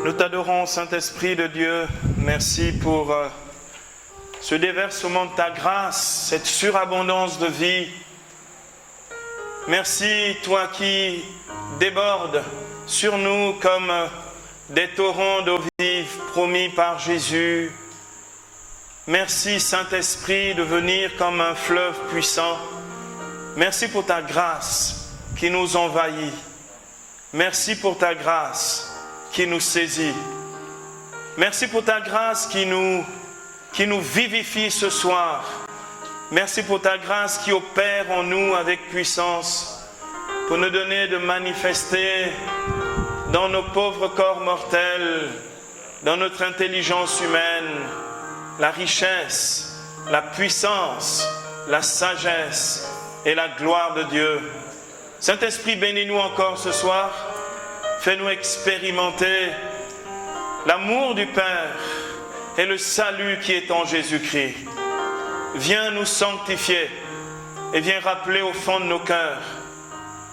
Nous t'adorons, Saint-Esprit de Dieu. Merci pour ce déversement de ta grâce, cette surabondance de vie. Merci, toi qui débordes sur nous comme des torrents d'eau vive promis par Jésus. Merci, Saint-Esprit, de venir comme un fleuve puissant. Merci pour ta grâce qui nous envahit. Merci pour ta grâce qui nous saisit. Merci pour ta grâce qui nous vivifie ce soir. Merci pour ta grâce qui opère en nous avec puissance pour nous donner de manifester dans nos pauvres corps mortels, dans notre intelligence humaine, la richesse, la puissance, la sagesse et la gloire de Dieu. Saint-Esprit, bénis-nous encore ce soir. Fais-nous expérimenter l'amour du Père et le salut qui est en Jésus-Christ. Viens nous sanctifier et viens rappeler au fond de nos cœurs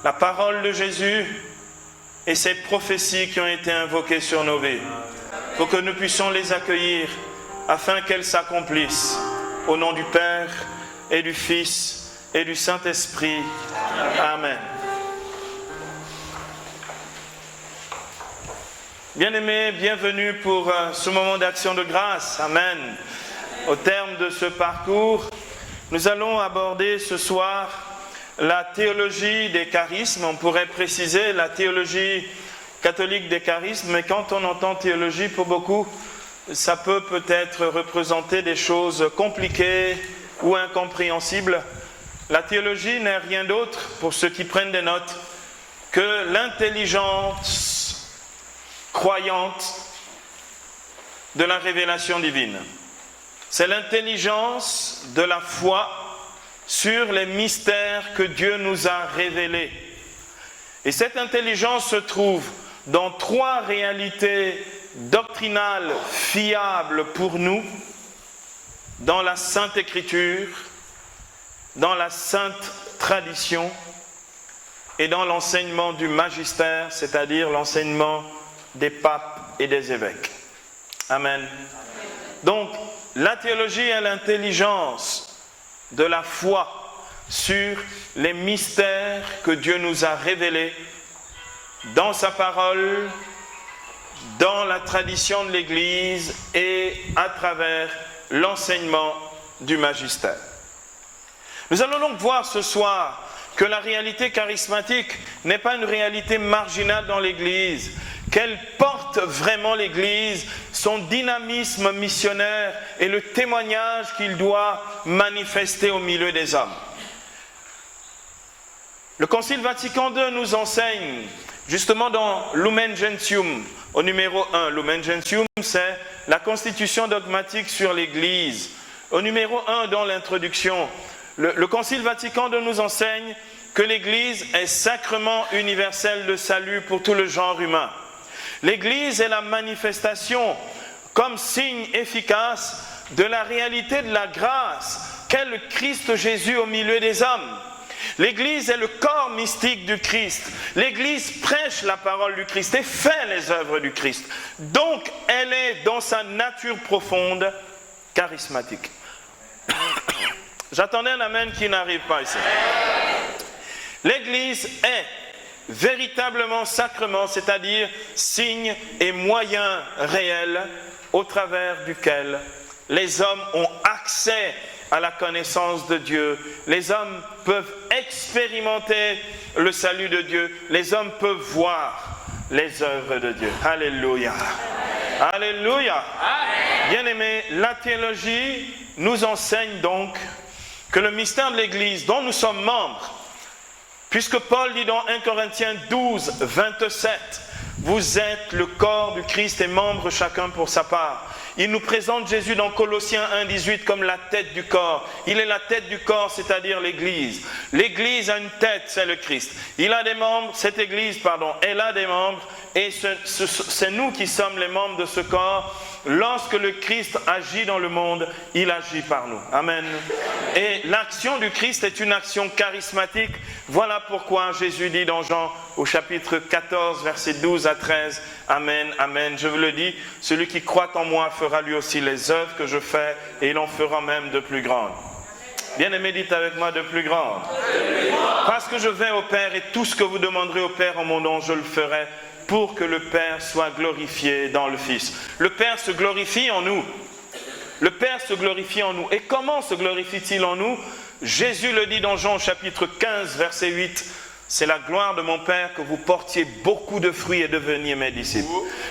la parole de Jésus et ses prophéties qui ont été invoquées sur nos vies, pour que nous puissions les accueillir afin qu'elles s'accomplissent. Au nom du Père et du Fils et du Saint-Esprit. Amen. Bien-aimés, bienvenue pour ce moment d'action de grâce. Amen. Au terme de ce parcours, nous allons aborder ce soir la théologie des charismes. On pourrait préciser la théologie catholique des charismes, mais quand on entend théologie, pour beaucoup, ça peut peut-être représenter des choses compliquées ou incompréhensibles. La théologie n'est rien d'autre, pour ceux qui prennent des notes, que l'intelligence croyante de la révélation divine. C'est l'intelligence de la foi sur les mystères que Dieu nous a révélés. Et cette intelligence se trouve dans trois réalités doctrinales fiables pour nous, dans la Sainte Écriture, dans la Sainte Tradition et dans l'enseignement du magistère, c'est-à-dire l'enseignement des papes et des évêques. Amen. Donc, la théologie est l'intelligence de la foi sur les mystères que Dieu nous a révélés dans sa parole, dans la tradition de l'Église et à travers l'enseignement du magistère. Nous allons donc voir ce soir que la réalité charismatique n'est pas une réalité marginale dans l'Église, qu'elle porte vraiment l'Église, son dynamisme missionnaire et le témoignage qu'il doit manifester au milieu des hommes. Le Concile Vatican II nous enseigne, justement dans Lumen Gentium, au numéro 1. Lumen Gentium, c'est la constitution dogmatique sur l'Église. Au numéro 1, dans l'introduction, le Concile Vatican II nous enseigne que l'Église est sacrement universel de salut pour tout le genre humain. L'Église est la manifestation, comme signe efficace, de la réalité de la grâce qu'est le Christ Jésus au milieu des hommes. L'Église est le corps mystique du Christ. L'Église prêche la parole du Christ et fait les œuvres du Christ. Donc, elle est dans sa nature profonde charismatique. J'attendais un amen qui n'arrive pas ici. L'Église est véritablement sacrement, c'est-à-dire signe et moyen réel au travers duquel les hommes ont accès à la connaissance de Dieu. Les hommes peuvent expérimenter le salut de Dieu. Les hommes peuvent voir les œuvres de Dieu. Alléluia. Alléluia. Bien-aimés, la théologie nous enseigne donc que le mystère de l'Église dont nous sommes membres, puisque Paul dit dans 1 Corinthiens 12, 27, « Vous êtes le corps du Christ et membres chacun pour sa part. » Il nous présente Jésus dans Colossiens 1,18 comme la tête du corps. Il est la tête du corps, c'est-à-dire l'Église. L'Église a une tête, c'est le Christ. Il a des membres, cette Église, elle a des membres, et c'est nous qui sommes les membres de ce corps. Lorsque le Christ agit dans le monde, il agit par nous. Amen. Et l'action du Christ est une action charismatique. Voilà pourquoi Jésus dit dans Jean au chapitre 14, versets 12 à 13, Amen, Amen. Je vous le dis, celui qui croit en moi fera lui aussi les œuvres que je fais, et il en fera même de plus grandes. Bien-aimé, dites avec moi de plus grandes. Parce que je vais au Père, et tout ce que vous demanderez au Père en mon nom, je le ferai, pour que le Père soit glorifié dans le Fils. Le Père se glorifie en nous. Le Père se glorifie en nous. Et comment se glorifie-t-il en nous? Jésus le dit dans Jean chapitre 15, verset 8. C'est la gloire de mon Père que vous portiez beaucoup de fruits et deveniez mes disciples.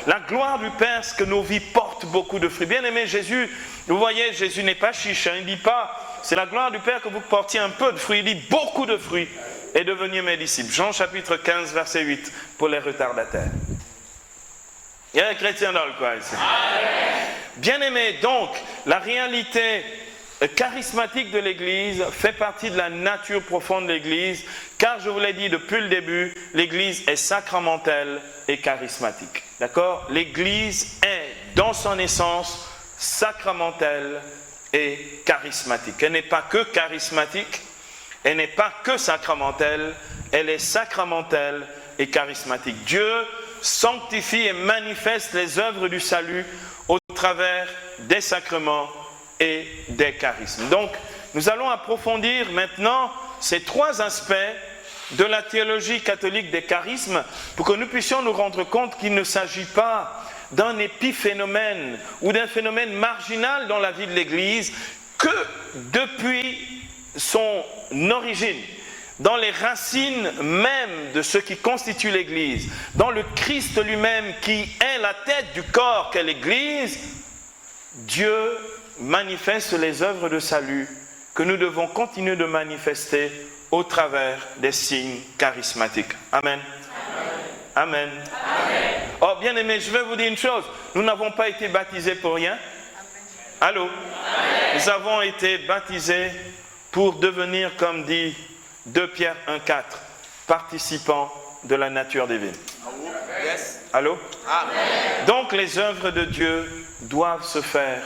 La gloire du Père, c'est que nos vies portent beaucoup de fruits. Bien aimé, Jésus, vous voyez, Jésus n'est pas chiche. Il ne dit pas, c'est la gloire du Père que vous portiez un peu de fruits. Il dit beaucoup de fruits et deveniez mes disciples. Jean chapitre 15, verset 8, pour les retardataires. Il y a un chrétien dans le coin ici. Bien aimé, donc, la réalité charismatique de l'Église fait partie de la nature profonde de l'Église, car je vous l'ai dit depuis le début, l'Église est sacramentelle et charismatique. D'accord? L'Église est, dans son essence, sacramentelle et charismatique. Elle n'est pas que charismatique, elle n'est pas que sacramentelle, elle est sacramentelle et charismatique. Dieu sanctifie et manifeste les œuvres du salut au travers des sacrements et des charismes. Donc, nous allons approfondir maintenant ces trois aspects de la théologie catholique des charismes pour que nous puissions nous rendre compte qu'il ne s'agit pas d'un épiphénomène ou d'un phénomène marginal dans la vie de l'Église que depuis son origine, dans les racines même de ce qui constitue l'Église, dans le Christ lui-même qui est la tête du corps qu'est l'Église, Dieu manifeste les œuvres de salut que nous devons continuer de manifester au travers des signes charismatiques. Amen. Amen. Amen. Oh, bien aimé, je vais vous dire une chose. Nous n'avons pas été baptisés pour rien. Allô? Amen. Nous avons été baptisés pour devenir, comme dit 2 Pierre 1,4, participants de la nature divine. Yes. Allô? Amen. Donc les œuvres de Dieu doivent se faire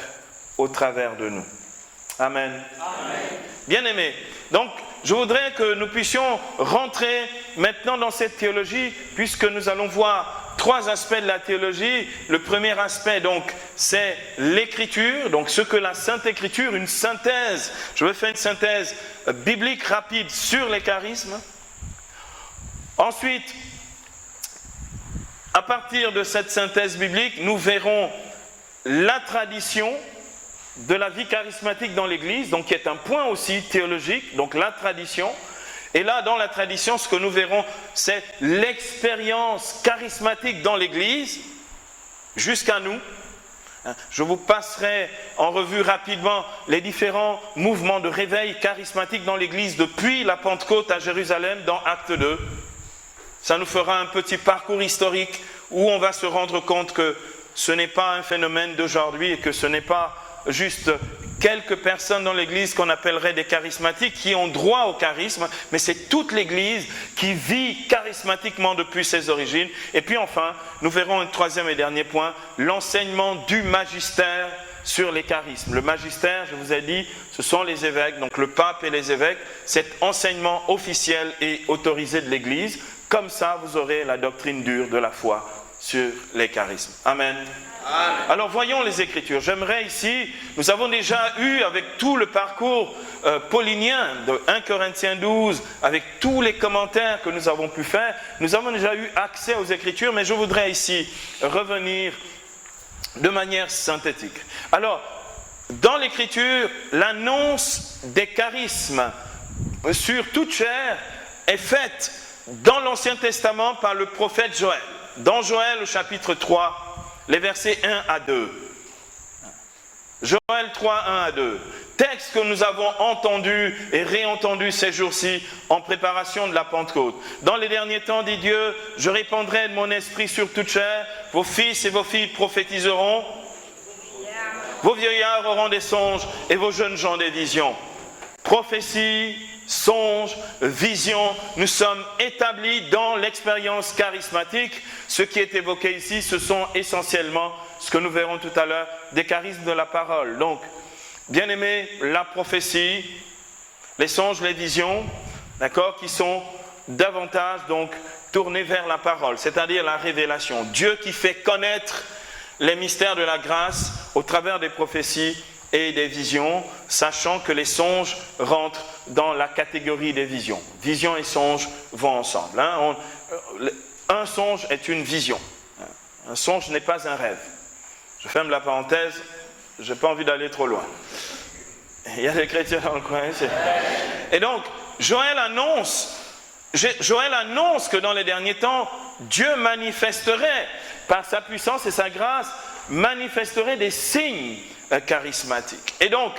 au travers de nous. Amen. Amen. Bien aimé, donc je voudrais que nous puissions rentrer maintenant dans cette théologie, puisque nous allons voir trois aspects de la théologie. Le premier aspect, donc, c'est l'écriture, donc ce que la Sainte Écriture, une synthèse, je vais faire une synthèse biblique rapide sur les charismes. Ensuite, à partir de cette synthèse biblique, nous verrons la tradition de la vie charismatique dans l'Église, donc qui est un point aussi théologique, donc la tradition. Et là, dans la tradition, ce que nous verrons, c'est l'expérience charismatique dans l'Église, jusqu'à nous. Je vous passerai en revue rapidement les différents mouvements de réveil charismatique dans l'Église depuis la Pentecôte à Jérusalem, dans Acte 2. Ça nous fera un petit parcours historique où on va se rendre compte que ce n'est pas un phénomène d'aujourd'hui et que ce n'est pas juste quelques personnes dans l'Église qu'on appellerait des charismatiques qui ont droit au charisme, mais c'est toute l'Église qui vit charismatiquement depuis ses origines. Et puis enfin, nous verrons un troisième et dernier point, l'enseignement du magistère sur les charismes. Le magistère, je vous ai dit, ce sont les évêques, donc le pape et les évêques, cet enseignement officiel et autorisé de l'Église. Comme ça, vous aurez la doctrine dure de la foi sur les charismes. Amen. Amen. Alors voyons les Écritures. J'aimerais ici, nous avons déjà eu avec tout le parcours paulinien de 1 Corinthiens 12, avec tous les commentaires que nous avons pu faire, nous avons déjà eu accès aux Écritures, mais je voudrais ici revenir de manière synthétique. Alors, dans l'Écriture, l'annonce des charismes sur toute chair est faite dans l'Ancien Testament par le prophète Joël. Dans Joël au chapitre 3, les versets 1 à 2. Joël 3, 1 à 2. Texte que nous avons entendu et réentendu ces jours-ci en préparation de la Pentecôte. Dans les derniers temps, dit Dieu, je répandrai de mon esprit sur toute chair, vos fils et vos filles prophétiseront. Vos vieillards auront des songes et vos jeunes gens des visions. Prophétie, songe, vision, nous sommes établis dans l'expérience charismatique. Ce qui est évoqué ici, ce sont essentiellement, ce que nous verrons tout à l'heure, des charismes de la parole. Donc, bien aimé, la prophétie, les songes, les visions, d'accord, qui sont davantage donc tournés vers la parole, c'est-à-dire la révélation. Dieu qui fait connaître les mystères de la grâce au travers des prophéties et des visions, sachant que les songes rentrent dans la catégorie des visions. Vision et songe vont ensemble. Un songe est une vision. Un songe n'est pas un rêve. Je ferme la parenthèse, je n'ai pas envie d'aller trop loin. Il y a des chrétiens dans le coin. Et donc, Joël annonce que dans les derniers temps, Dieu manifesterait, par sa puissance et sa grâce, manifesterait des signes charismatiques. Et donc,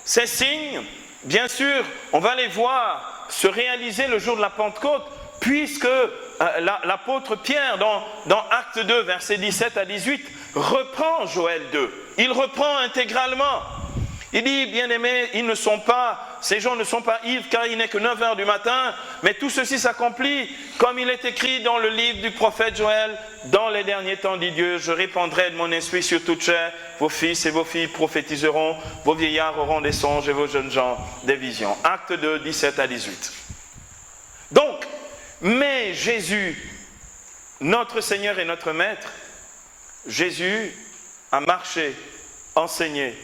ces signes, bien sûr, on va les voir se réaliser le jour de la Pentecôte, puisque l'apôtre Pierre, dans Acte 2, versets 17 à 18, reprend Joël 2. Il reprend intégralement. Il dit, bien-aimés, ces gens ne sont pas ivres car il n'est que 9 heures du matin, mais tout ceci s'accomplit comme il est écrit dans le livre du prophète Joël. Dans les derniers temps, dit Dieu, je répandrai de mon esprit sur toute chair, vos fils et vos filles prophétiseront, vos vieillards auront des songes et vos jeunes gens des visions. Acte 2, 17 à 18. Donc, mais Jésus, notre Seigneur et notre Maître, Jésus a marché, enseigné,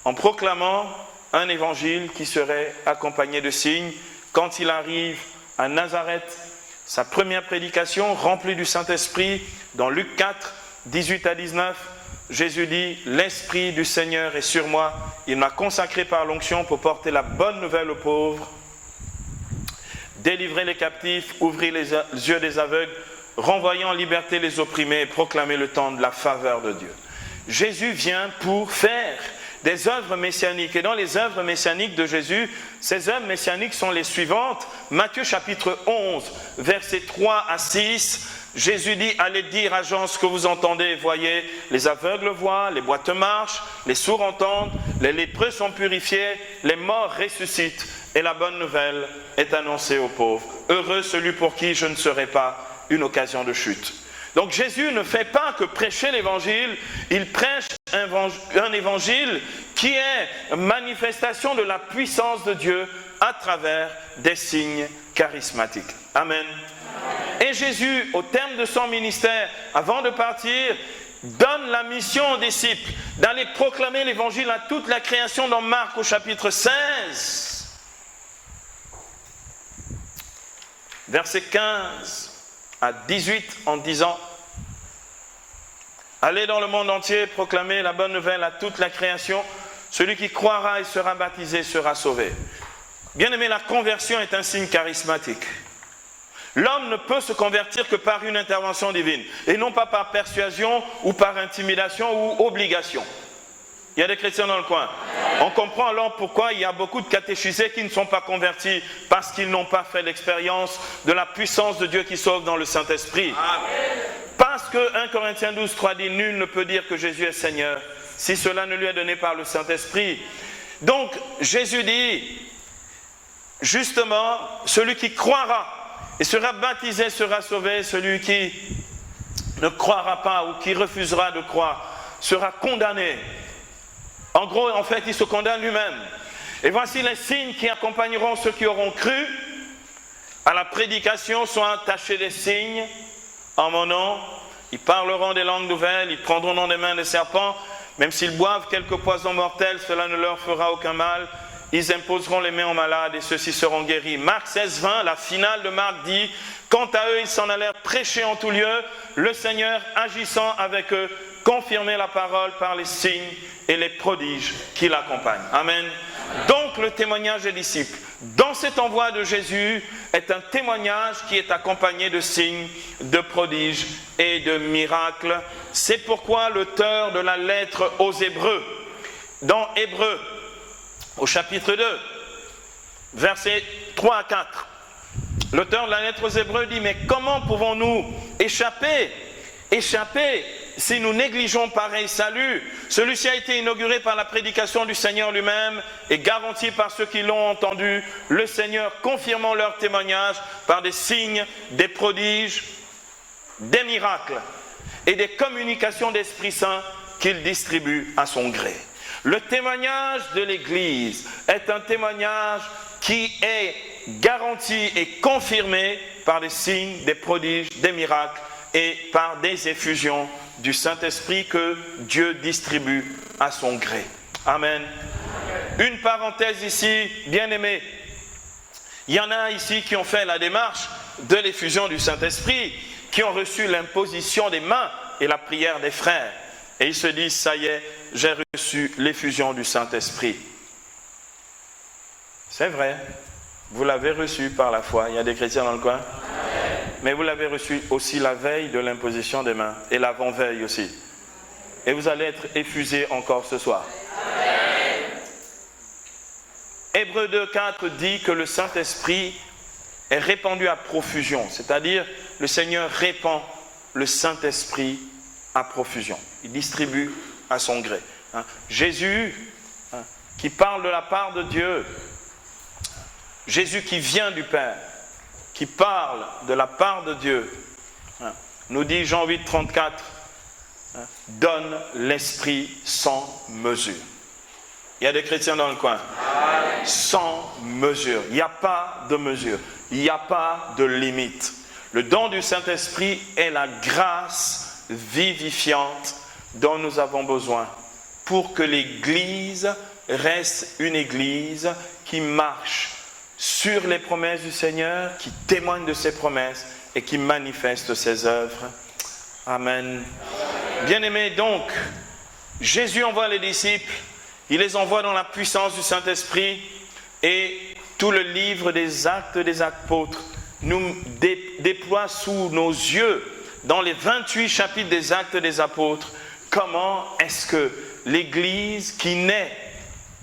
en proclamant un évangile qui serait accompagné de signes. Quand il arrive à Nazareth, sa première prédication remplie du Saint-Esprit, dans Luc 4, 18 à 19, Jésus dit « L'Esprit du Seigneur est sur moi, il m'a consacré par l'onction pour porter la bonne nouvelle aux pauvres, délivrer les captifs, ouvrir les yeux des aveugles, renvoyer en liberté les opprimés et proclamer le temps de la faveur de Dieu. » Jésus vient pour faire des œuvres messianiques. Et dans les œuvres messianiques de Jésus, ces œuvres messianiques sont les suivantes. Matthieu chapitre 11, versets 3 à 6, Jésus dit « Allez dire à gens ce que vous entendez et voyez, les aveugles voient, les boiteux marchent, les sourds entendent, les lépreux sont purifiés, les morts ressuscitent, et la bonne nouvelle est annoncée aux pauvres. Heureux celui pour qui je ne serai pas une occasion de chute. » Donc Jésus ne fait pas que prêcher l'évangile, il prêche un évangile qui est manifestation de la puissance de Dieu à travers des signes charismatiques. Amen. Et Jésus, au terme de son ministère, avant de partir, donne la mission aux disciples d'aller proclamer l'évangile à toute la création dans Marc au chapitre 16, verset 15 à 18, en disant « Allez dans le monde entier, proclamer la bonne nouvelle à toute la création. Celui qui croira et sera baptisé sera sauvé. » Bien-aimé, la conversion est un signe charismatique. L'homme ne peut se convertir que par une intervention divine, et non pas par persuasion ou par intimidation ou obligation. Il y a des chrétiens dans le coin. On comprend alors pourquoi il y a beaucoup de catéchisés qui ne sont pas convertis, parce qu'ils n'ont pas fait l'expérience de la puissance de Dieu qui sauve dans le Saint-Esprit. Parce que 1 Corinthiens 12, 3 dit « Nul ne peut dire que Jésus est Seigneur, si cela ne lui est donné par le Saint-Esprit. » Donc Jésus dit, justement, celui qui croira et sera baptisé sera sauvé, celui qui ne croira pas ou qui refusera de croire sera condamné. En gros, en fait, il se condamne lui-même. Et voici les signes qui accompagneront ceux qui auront cru. À la prédication sont attachés des signes en mon nom. Ils parleront des langues nouvelles, ils prendront dans les mains des serpents. Même s'ils boivent quelques poisons mortels, cela ne leur fera aucun mal. Ils imposeront les mains aux malades et ceux-ci seront guéris. Marc 16, 20, la finale de Marc dit « Quant à eux, ils s'en allèrent prêcher en tout lieu, le Seigneur agissant avec eux, confirmer la parole par les signes et les prodiges qui l'accompagnent. » Amen. Donc le témoignage des disciples dans cet envoi de Jésus est un témoignage qui est accompagné de signes, de prodiges et de miracles. C'est pourquoi l'auteur de la lettre aux Hébreux, dans Hébreux, au chapitre 2, versets 3 à 4, l'auteur de la lettre aux Hébreux dit « Mais comment pouvons-nous échapper si nous négligeons pareil salut, celui-ci a été inauguré par la prédication du Seigneur lui-même et garanti par ceux qui l'ont entendu, le Seigneur confirmant leur témoignage par des signes, des prodiges, des miracles et des communications d'Esprit Saint qu'il distribue à son gré. Le témoignage de l'Église est un témoignage qui est garanti et confirmé par des signes, des prodiges, des miracles et par des effusions du Saint-Esprit que Dieu distribue à son gré. Amen. Une parenthèse ici, bien-aimés. Il y en a ici qui ont fait la démarche de l'effusion du Saint-Esprit, qui ont reçu l'imposition des mains et la prière des frères. Et ils se disent, ça y est, j'ai reçu l'effusion du Saint-Esprit. C'est vrai, vous l'avez reçu par la foi. Il y a des chrétiens dans le coin. Mais vous l'avez reçu aussi la veille de l'imposition des mains et l'avant-veille aussi. Et vous allez être effusés encore ce soir. Hébreux 2,4 dit que le Saint-Esprit est répandu à profusion. C'est-à-dire, le Seigneur répand le Saint-Esprit à profusion. Il distribue à son gré. Jésus, qui parle de la part de Dieu, Jésus qui vient du Père, qui parle de la part de Dieu, nous dit Jean 8, 34, donne l'Esprit sans mesure. Il y a des chrétiens dans le coin. Sans mesure. Il n'y a pas de mesure. Il n'y a pas de limite. Le don du Saint-Esprit est la grâce vivifiante dont nous avons besoin pour que l'Église reste une Église qui marche sur les promesses du Seigneur, qui témoigne de ses promesses et qui manifeste ses œuvres. Amen. Bien-aimés, donc, Jésus envoie les disciples, il les envoie dans la puissance du Saint-Esprit et tout le livre des Actes des Apôtres nous déploie sous nos yeux, dans les 28 chapitres des Actes des Apôtres, comment est-ce que l'Église qui naît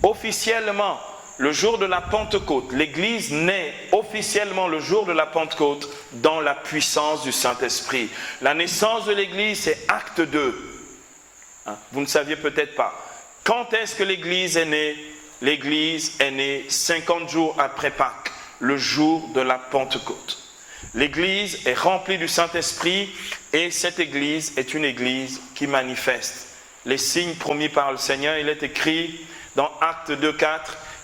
officiellement le jour de la Pentecôte, l'Église naît officiellement le jour de la Pentecôte dans la puissance du Saint-Esprit. La naissance de l'Église, c'est Acte 2. Vous ne saviez peut-être pas. Quand est-ce que l'Église est née? L'Église est née 50 jours après Pâques, le jour de la Pentecôte. L'Église est remplie du Saint-Esprit et cette Église est une Église qui manifeste les signes promis par le Seigneur. Il est écrit dans Acte 2,4,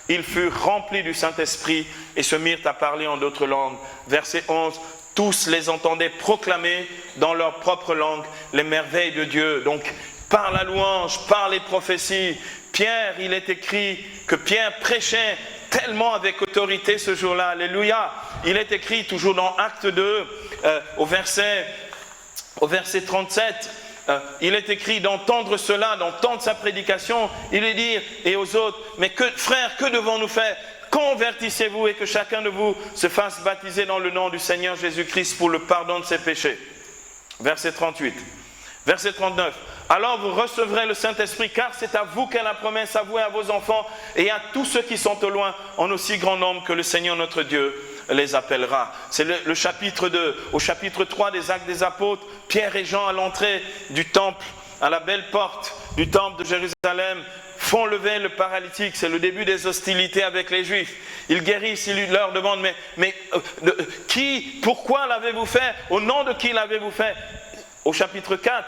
ils furent remplis du Saint-Esprit et se mirent à parler en d'autres langues. Verset 11, tous les entendaient proclamer dans leur propre langue les merveilles de Dieu. Donc, par la louange, par les prophéties, Pierre, il est écrit que Pierre prêchait tellement avec autorité ce jour-là. Alléluia. Il est écrit toujours dans Acte 2, au verset 37, il est écrit d'entendre cela, d'entendre sa prédication. Il est dit et aux autres, mais frères, que devons-nous faire? Convertissez-vous et que chacun de vous se fasse baptiser dans le nom du Seigneur Jésus-Christ pour le pardon de ses péchés. Verset 38. Verset 39. Alors vous recevrez le Saint-Esprit, car c'est à vous qu'est la promesse, avouée à vos enfants et à tous ceux qui sont au loin, en aussi grand nombre que le Seigneur notre Dieu les appellera. C'est le chapitre 2. Au chapitre 3 des Actes des Apôtres, Pierre et Jean à l'entrée du temple, à la belle porte du temple de Jérusalem, font lever le paralytique. C'est le début des hostilités avec les Juifs. Ils guérissent, ils leur demandent, mais pourquoi l'avez-vous fait? Au nom de qui l'avez-vous fait? Au chapitre 4,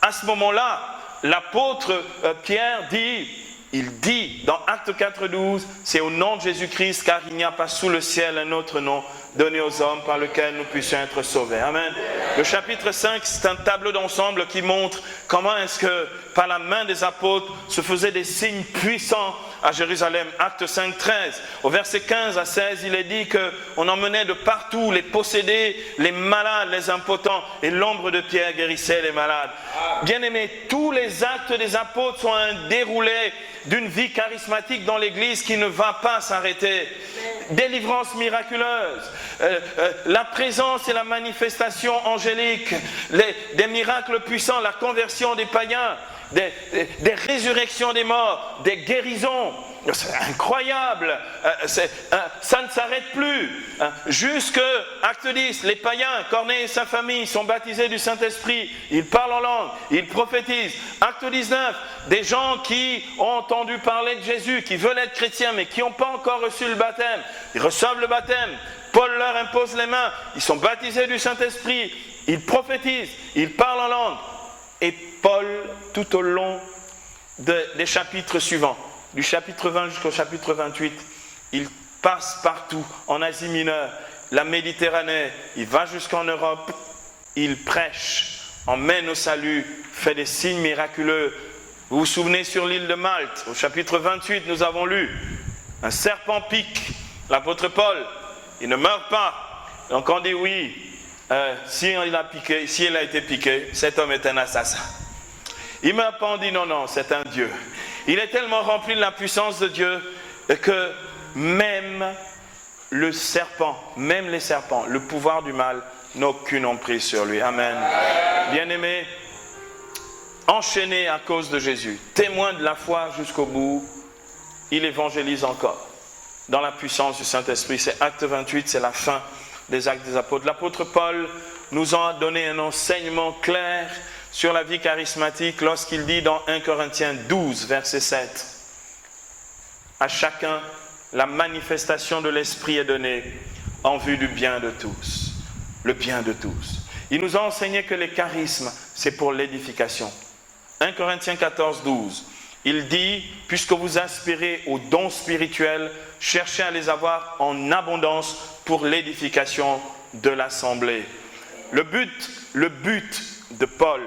à ce moment-là, l'apôtre Pierre dit dans Acte 4,12, c'est au nom de Jésus-Christ, car il n'y a pas sous le ciel un autre nom donné aux hommes par lequel nous puissions être sauvés. Amen. Le chapitre 5, c'est un tableau d'ensemble qui montre comment est-ce que par la main des apôtres se faisaient des signes puissants à Jérusalem. Acte 5, 13. Au verset 15 à 16, il est dit qu'on emmenait de partout les possédés, les malades, les impotents, et l'ombre de Pierre guérissait les malades. Bien-aimés, tous les actes des apôtres sont un déroulé d'une vie charismatique dans l'Église qui ne va pas s'arrêter. Délivrance miraculeuse, la présence et la manifestation angélique, des miracles puissants, la conversion des païens. des résurrections des morts, des guérisons. C'est incroyable, ça ne s'arrête plus. Jusque Acte 10, les païens, Corneille et sa famille sont baptisés du Saint-Esprit, ils parlent en langue, ils prophétisent. Acte 19, des gens qui ont entendu parler de Jésus, qui veulent être chrétiens mais qui n'ont pas encore reçu le baptême, ils reçoivent le baptême, Paul leur impose les mains, ils sont baptisés du Saint-Esprit, ils prophétisent, ils parlent en langue. Et Paul, tout au long des chapitres suivants, du chapitre 20 jusqu'au chapitre 28, il passe partout, en Asie mineure, la Méditerranée, il va jusqu'en Europe, il prêche, emmène au salut, fait des signes miraculeux. Vous vous souvenez sur l'île de Malte, au chapitre 28, nous avons lu, un serpent pique l'apôtre Paul, il ne meurt pas. Donc on dit oui, si il a été piqué, cet homme est un assassin. Il ne meurt pas, on dit non, c'est un Dieu. Il est tellement rempli de la puissance de Dieu que même le serpent, même les serpents, le pouvoir du mal n'a aucune emprise sur lui. Amen. Bien-aimé, enchaîné à cause de Jésus, témoin de la foi jusqu'au bout, il évangélise encore dans la puissance du Saint-Esprit. C'est Acte 28, c'est la fin des Actes des Apôtres. L'apôtre Paul nous a donné un enseignement clair sur la vie charismatique lorsqu'il dit dans 1 Corinthiens 12, verset 7, « À chacun, la manifestation de l'Esprit est donnée en vue du bien de tous. » Le bien de tous. Il nous a enseigné que les charismes, c'est pour l'édification. 1 Corinthiens 14, 12, il dit, « Puisque vous aspirez aux dons spirituels, cherchez à les avoir en abondance pour l'édification de l'assemblée. » Le but de Paul,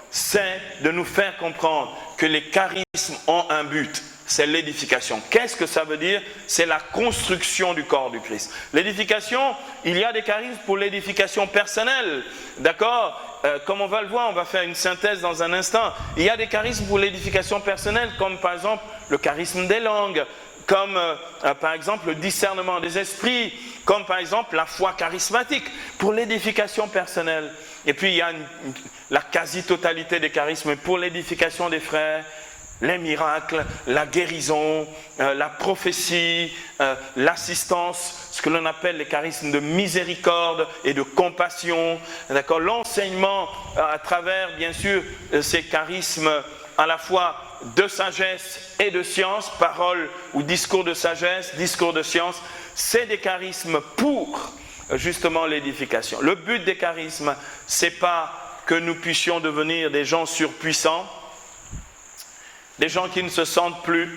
c'est de nous faire comprendre que les charismes ont un but, c'est l'édification. Qu'est-ce que ça veut dire? C'est la construction du corps du Christ. L'édification, il y a des charismes pour l'édification personnelle, d'accord? Comme on va le voir, on va faire une synthèse dans un instant. Il y a des charismes pour l'édification personnelle, comme par exemple le charisme des langues, comme par exemple le discernement des esprits, comme par exemple la foi charismatique, pour l'édification personnelle. Et puis il y a la quasi-totalité des charismes pour l'édification des frères, les miracles, la guérison, la prophétie, l'assistance, ce que l'on appelle les charismes de miséricorde et de compassion, d'accord, l'enseignement à travers, bien sûr, ces charismes à la fois de sagesse et de science, parole ou discours de sagesse, discours de science, c'est des charismes pour justement l'édification. Le but des charismes, c'est pas que nous puissions devenir des gens surpuissants, des gens qui ne se sentent plus,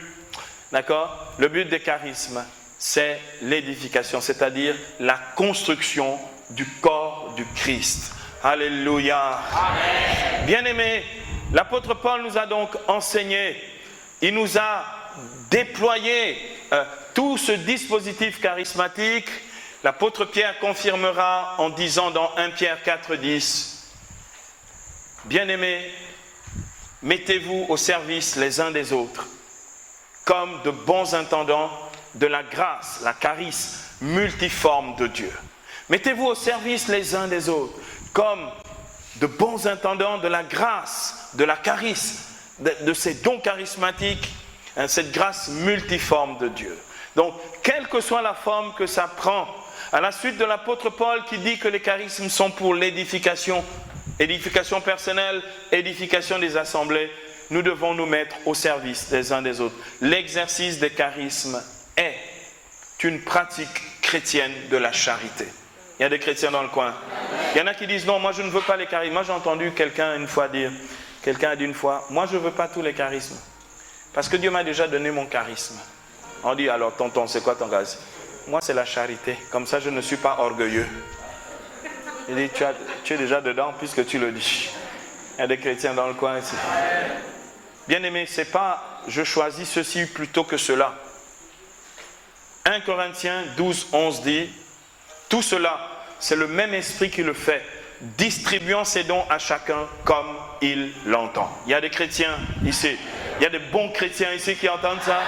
d'accord? Le but des charismes, c'est l'édification, c'est-à-dire la construction du corps du Christ. Alléluia. Amen. Bien-aimés, l'apôtre Paul nous a donc enseigné, il nous a déployé tout ce dispositif charismatique. L'apôtre Pierre confirmera en disant dans 1 Pierre 4, 10, « Bien-aimés, mettez-vous au service les uns des autres, comme de bons intendants de la grâce, la charisme multiforme de Dieu. Mettez-vous au service les uns des autres, comme de bons intendants de la grâce, de la charisme, de ces dons charismatiques, cette grâce multiforme de Dieu. » Donc, quelle que soit la forme que ça prend, à la suite de l'apôtre Paul qui dit que les charismes sont pour l'édification, édification personnelle, édification des assemblées, nous devons nous mettre au service des uns des autres. L'exercice des charismes est une pratique chrétienne de la charité. Il y a des chrétiens dans le coin. Il y en a qui disent non, moi je ne veux pas les charismes. Moi j'ai entendu quelqu'un une fois dire, quelqu'un a dit une fois, moi je ne veux pas tous les charismes. Parce que Dieu m'a déjà donné mon charisme. On dit alors tonton, c'est quoi ton charisme? Moi c'est la charité. Comme ça je ne suis pas orgueilleux. Il dit tu es déjà dedans puisque tu le dis. Il y a des chrétiens dans le coin ici. Bien-aimé, c'est pas je choisis ceci plutôt que cela. 1 Corinthiens 12, 11 dit, tout cela, c'est le même esprit qui le fait, distribuant ses dons à chacun comme il l'entend. Il y a des chrétiens ici, il y a des bons chrétiens ici qui entendent ça.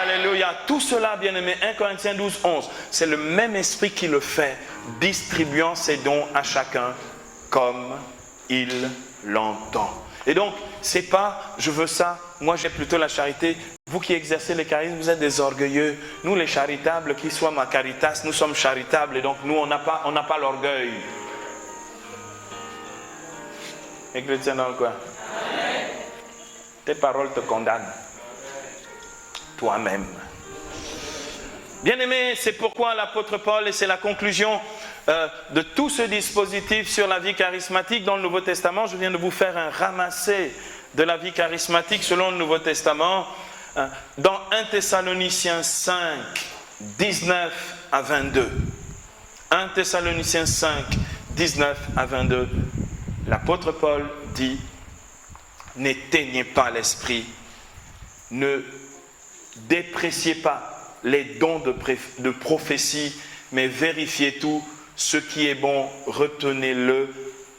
Alléluia. Tout cela, bien-aimé, 1 Corinthiens 12, 11, c'est le même esprit qui le fait, distribuant ses dons à chacun comme il l'entend. Et donc, c'est pas je veux ça, moi j'ai plutôt la charité. Vous qui exercez les charismes, vous êtes des orgueilleux. Nous les charitables, qui soient ma caritas, nous sommes charitables et donc nous on n'a pas l'orgueil. Et chrétien dans le coin. Tes paroles te condamnent. Toi-même. Bien-aimés, c'est pourquoi l'apôtre Paul, et c'est la conclusion de tout ce dispositif sur la vie charismatique dans le Nouveau Testament. Je viens de vous faire un ramassé de la vie charismatique selon le Nouveau Testament. Dans 1 Thessaloniciens 5, 19 à 22. 1 Thessaloniciens 5, 19 à 22. L'apôtre Paul dit, n'éteignez pas l'esprit, ne dépréciez pas les dons de prophétie, mais vérifiez tout, ce qui est bon, retenez-le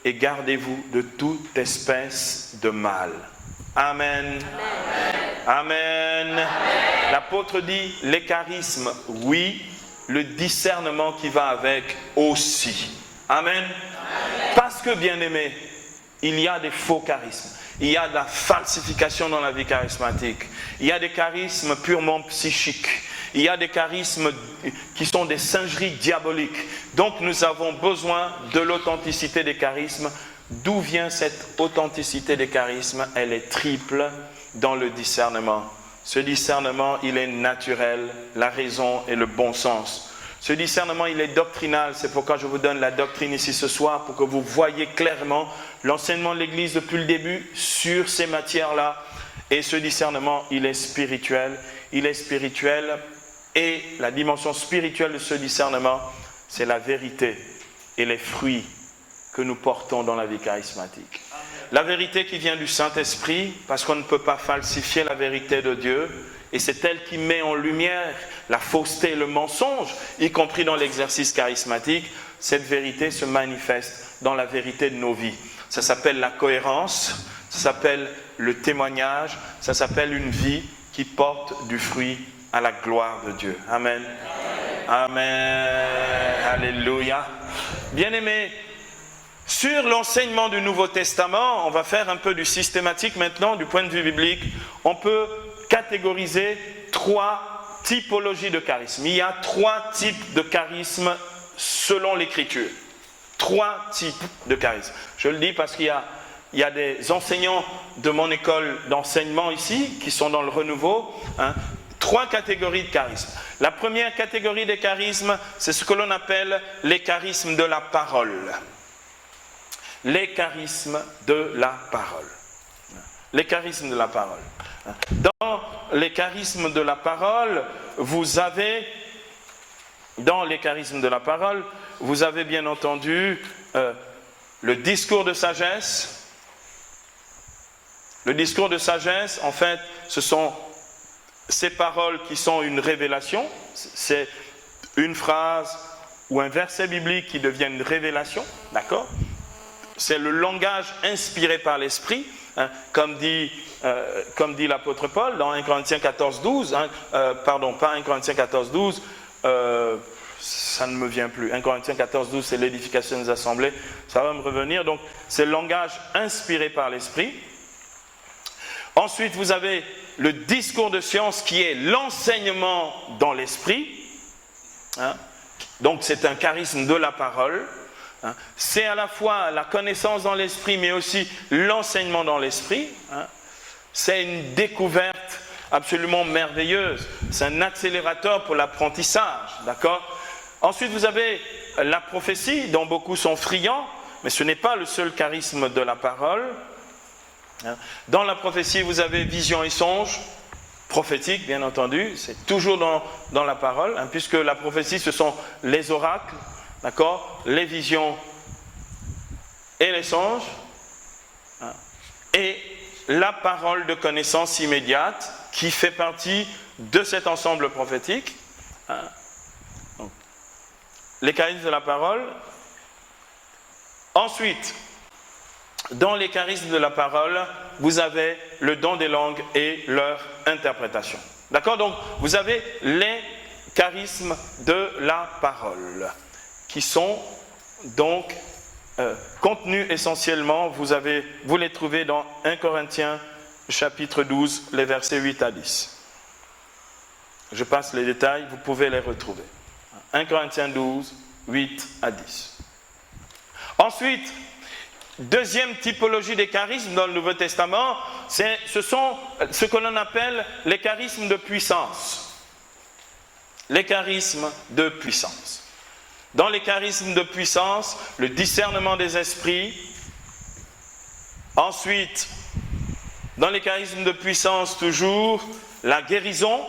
et gardez-vous de toute espèce de mal. Amen. Amen. Amen. L'apôtre dit, les charismes, oui, le discernement qui va avec aussi. Amen. Amen. Parce que, bien-aimés, il y a des faux charismes. Il y a de la falsification dans la vie charismatique. Il y a des charismes purement psychiques. Il y a des charismes qui sont des singeries diaboliques. Donc nous avons besoin de l'authenticité des charismes. D'où vient cette authenticité des charismes? Elle est triple dans le discernement. Ce discernement, il est naturel, la raison et le bon sens. Ce discernement, il est doctrinal. C'est pourquoi je vous donne la doctrine ici ce soir, pour que vous voyez clairement l'enseignement de l'Église depuis le début sur ces matières-là. Et ce discernement, il est spirituel. Il est spirituel. Et la dimension spirituelle de ce discernement, c'est la vérité et les fruits que nous portons dans la vie charismatique. La vérité qui vient du Saint-Esprit, parce qu'on ne peut pas falsifier la vérité de Dieu, et c'est elle qui met en lumière la fausseté et le mensonge, y compris dans l'exercice charismatique. Cette vérité se manifeste dans la vérité de nos vies. Ça s'appelle la cohérence, ça s'appelle le témoignage, ça s'appelle une vie qui porte du fruit à la gloire de Dieu. Amen. Amen. Alléluia. Bien-aimés, sur l'enseignement du Nouveau Testament, on va faire un peu du systématique maintenant, du point de vue biblique. On peut catégoriser 3 typologies de charisme. Il y a 3 types de charisme selon l'Écriture. 3 types de charisme. Je le dis parce qu'il y a des enseignants de mon école d'enseignement ici, qui sont dans le renouveau. 3 catégories de charisme. La première catégorie des charismes, c'est ce que l'on appelle les charismes de la parole. Les charismes de la parole. Les charismes de la parole. Dans les charismes de la parole, vous avez bien entendu le discours de sagesse. Le discours de sagesse, en fait, ce sont ces paroles qui sont une révélation. C'est une phrase ou un verset biblique qui devient une révélation, d'accord? C'est le langage inspiré par l'Esprit, comme dit l'apôtre Paul dans 1 Corinthiens 14, 12. Pardon, pas 1 Corinthiens 14, 12. Ça ne me vient plus. 1 Corinthiens 14, 12, c'est l'édification des assemblées. Ça va me revenir. Donc, c'est le langage inspiré par l'Esprit. Ensuite, vous avez le discours de science qui est l'enseignement dans l'Esprit. Donc, c'est un charisme de la parole. C'est à la fois la connaissance dans l'Esprit, mais aussi l'enseignement dans l'Esprit. C'est une découverte absolument merveilleuse. C'est un accélérateur pour l'apprentissage. D'accord ? Ensuite, vous avez la prophétie, dont beaucoup sont friands, mais ce n'est pas le seul charisme de la parole. Dans la prophétie, vous avez vision et songe, prophétique, bien entendu, c'est toujours dans la parole, puisque la prophétie, ce sont les oracles, d'accord, les visions et les songes, et la parole de connaissance immédiate, qui fait partie de cet ensemble prophétique. Donc, les charismes de la parole. Ensuite, dans les charismes de la parole, vous avez le don des langues et leur interprétation. D'accord ? Donc, vous avez les charismes de la parole, qui sont donc contenus essentiellement, vous les trouvez dans 1 Corinthiens chapitre 12, les versets 8 à 10. Je passe les détails, vous pouvez les retrouver. 1 Corinthiens 12, 8 à 10. Ensuite, deuxième typologie des charismes dans le Nouveau Testament, ce sont ce que l'on appelle les charismes de puissance. Les charismes de puissance. Dans les charismes de puissance, le discernement des esprits. Ensuite, dans les charismes de puissance, toujours, la guérison,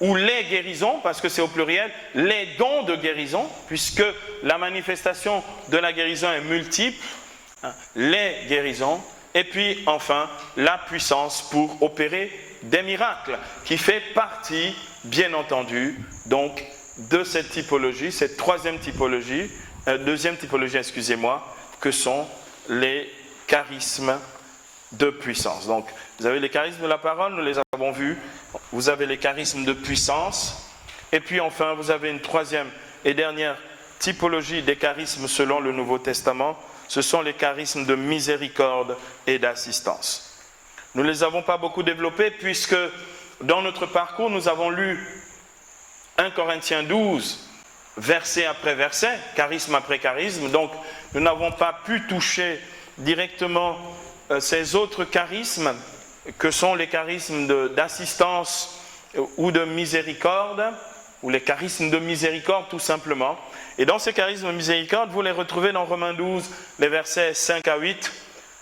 ou les guérisons, parce que c'est au pluriel, les dons de guérison, puisque la manifestation de la guérison est multiple, les guérisons, et puis enfin, la puissance pour opérer des miracles, qui fait partie, bien entendu, donc, de cette typologie, cette deuxième typologie, que sont les charismes de puissance. Donc, vous avez les charismes de la parole, nous les avons vus. Vous avez les charismes de puissance. Et puis enfin, vous avez une troisième et dernière typologie des charismes selon le Nouveau Testament. Ce sont les charismes de miséricorde et d'assistance. Nous ne les avons pas beaucoup développés puisque dans notre parcours, nous avons lu 1 Corinthiens 12, verset après verset, charisme après charisme. Donc, nous n'avons pas pu toucher directement ces autres charismes que sont les charismes d'assistance ou de miséricorde, ou les charismes de miséricorde tout simplement. Et dans ces charismes de miséricorde, vous les retrouvez dans Romains 12, les versets 5 à 8.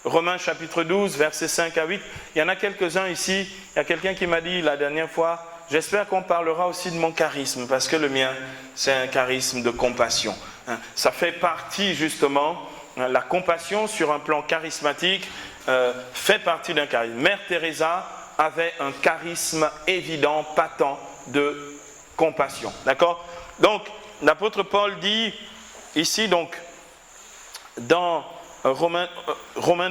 Romains chapitre 12, versets 5 à 8. Il y en a quelques-uns ici. Il y a quelqu'un qui m'a dit la dernière fois, j'espère qu'on parlera aussi de mon charisme, parce que le mien, c'est un charisme de compassion. Ça fait partie justement, la compassion sur un plan charismatique, fait partie d'un charisme. Mère Teresa avait un charisme évident, patent de compassion. D'accord ? Donc, l'apôtre Paul dit ici, donc, dans Romains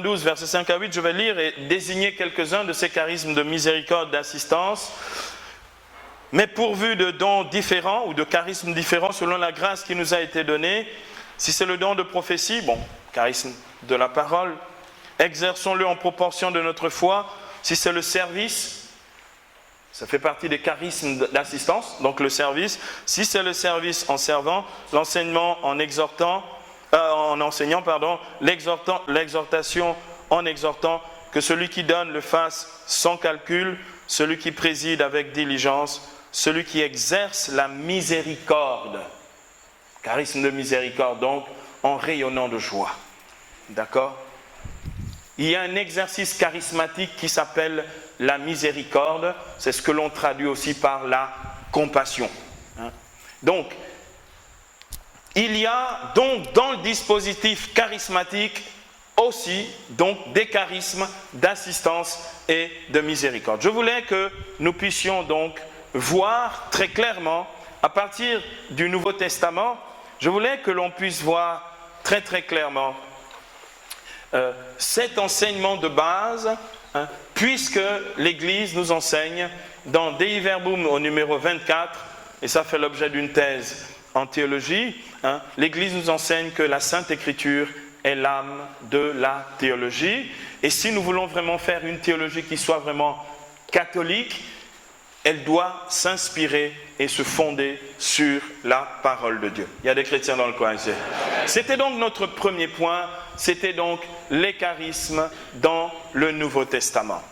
12, versets 5 à 8, je vais lire et désigner quelques-uns de ces charismes de miséricorde, d'assistance, mais pourvu de dons différents ou de charismes différents selon la grâce qui nous a été donnée. Si c'est le don de prophétie, bon, charisme de la parole, exerçons-le en proportion de notre foi. Si c'est le service, ça fait partie des charismes d'assistance, donc le service. Si c'est le service en servant, l'enseignement en enseignant, l'exhortation en exhortant, que celui qui donne le fasse sans calcul, celui qui préside avec diligence, celui qui exerce la miséricorde. Charisme de miséricorde, donc, en rayonnant de joie. D'accord ? Il y a un exercice charismatique qui s'appelle la miséricorde. C'est ce que l'on traduit aussi par la compassion. Donc, il y a donc dans le dispositif charismatique aussi donc des charismes d'assistance et de miséricorde. Je voulais que nous puissions donc voir très clairement, à partir du Nouveau Testament, je voulais que l'on puisse voir très très clairement cet enseignement de base, puisque l'Église nous enseigne dans Dei Verbum au numéro 24, et ça fait l'objet d'une thèse en théologie, l'Église nous enseigne que la Sainte Écriture est l'âme de la théologie. Et si nous voulons vraiment faire une théologie qui soit vraiment catholique, elle doit s'inspirer et se fonder sur la parole de Dieu. Il y a des chrétiens dans le coin ici. C'était donc notre premier point, c'était donc les charismes dans le Nouveau Testament.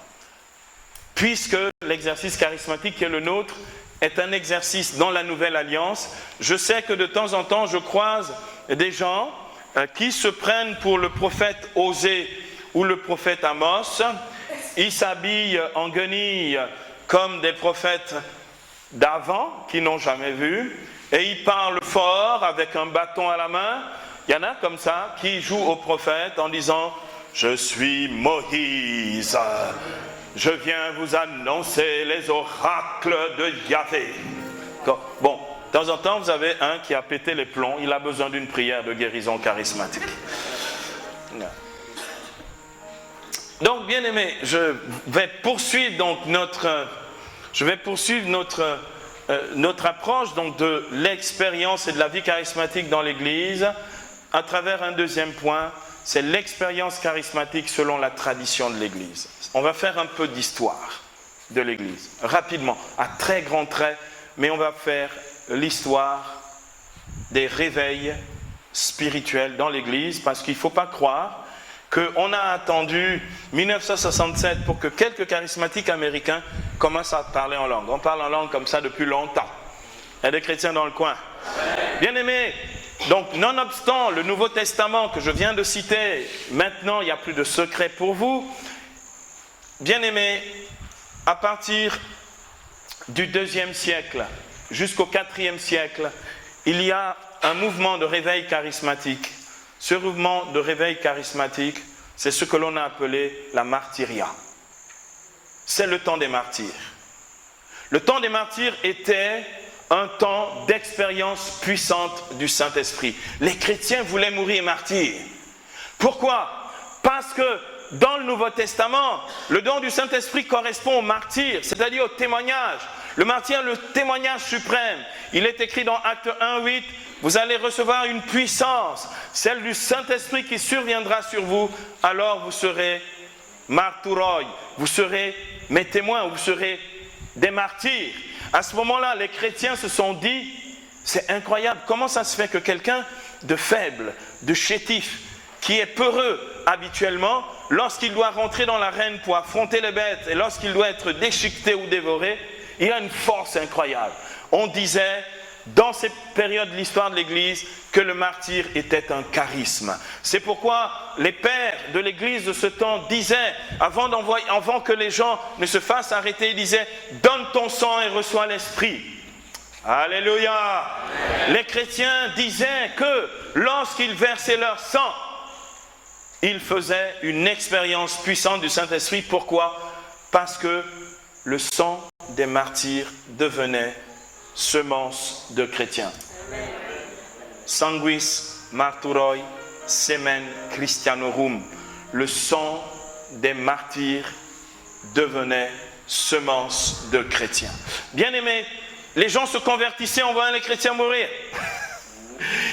Puisque l'exercice charismatique qui est le nôtre est un exercice dans la Nouvelle Alliance, je sais que de temps en temps, je croise des gens qui se prennent pour le prophète Osée ou le prophète Amos. Ils s'habillent en guenilles comme des prophètes d'avant qui n'ont jamais vu, et ils parlent fort avec un bâton à la main. Il y en a comme ça qui jouent au prophète en disant « Je suis Moïse, je viens vous annoncer les oracles de Yahvé. » Bon, de temps en temps, vous avez un qui a pété les plombs, il a besoin d'une prière de guérison charismatique. Donc, bien aimé, je vais poursuivre donc notre approche donc de l'expérience et de la vie charismatique dans l'Église à travers un deuxième point, c'est l'expérience charismatique selon la tradition de l'Église. On va faire un peu d'histoire de l'Église, rapidement, à très grands traits, mais on va faire l'histoire des réveils spirituels dans l'Église, parce qu'il ne faut pas croire qu'on a attendu 1967 pour que quelques charismatiques américains commencent à parler en langue. On parle en langue comme ça depuis longtemps. Il y a des chrétiens dans le coin. Bien-aimés, donc nonobstant le Nouveau Testament que je viens de citer, maintenant il n'y a plus de secret pour vous. Bien-aimés, à partir du IIe siècle jusqu'au IVe siècle, il y a un mouvement de réveil charismatique. Ce mouvement de réveil charismatique, c'est ce que l'on a appelé la martyria. C'est le temps des martyrs. Le temps des martyrs était un temps d'expérience puissante du Saint-Esprit. Les chrétiens voulaient mourir martyrs. Pourquoi? Parce que dans le Nouveau Testament, le don du Saint-Esprit correspond au martyr, c'est-à-dire au témoignage. Le martyr, le témoignage suprême. Il est écrit dans Actes 1:8, vous allez recevoir une puissance, celle du Saint-Esprit qui surviendra sur vous, alors vous serez martyroi, vous serez mes témoins, vous serez des martyrs. À ce moment-là, les chrétiens se sont dit, c'est incroyable, comment ça se fait que quelqu'un de faible, de chétif, qui est peureux habituellement, lorsqu'il doit rentrer dans l'arène pour affronter les bêtes et lorsqu'il doit être déchiqueté ou dévoré, il a une force incroyable. On disait, dans cette période de l'histoire de l'Église, que le martyr était un charisme. C'est pourquoi les pères de l'Église de ce temps disaient, avant que les gens ne se fassent arrêter, ils disaient, donne ton sang et reçois l'Esprit. Alléluia. Amen. Les chrétiens disaient que lorsqu'ils versaient leur sang, ils faisaient une expérience puissante du Saint-Esprit. Pourquoi? Parce que le sang des martyrs devenait semence de chrétiens. Sanguis martyroi semen Christianorum. Le sang des martyrs devenait semence de chrétiens. Bien-aimés, les gens se convertissaient en voyant les chrétiens mourir.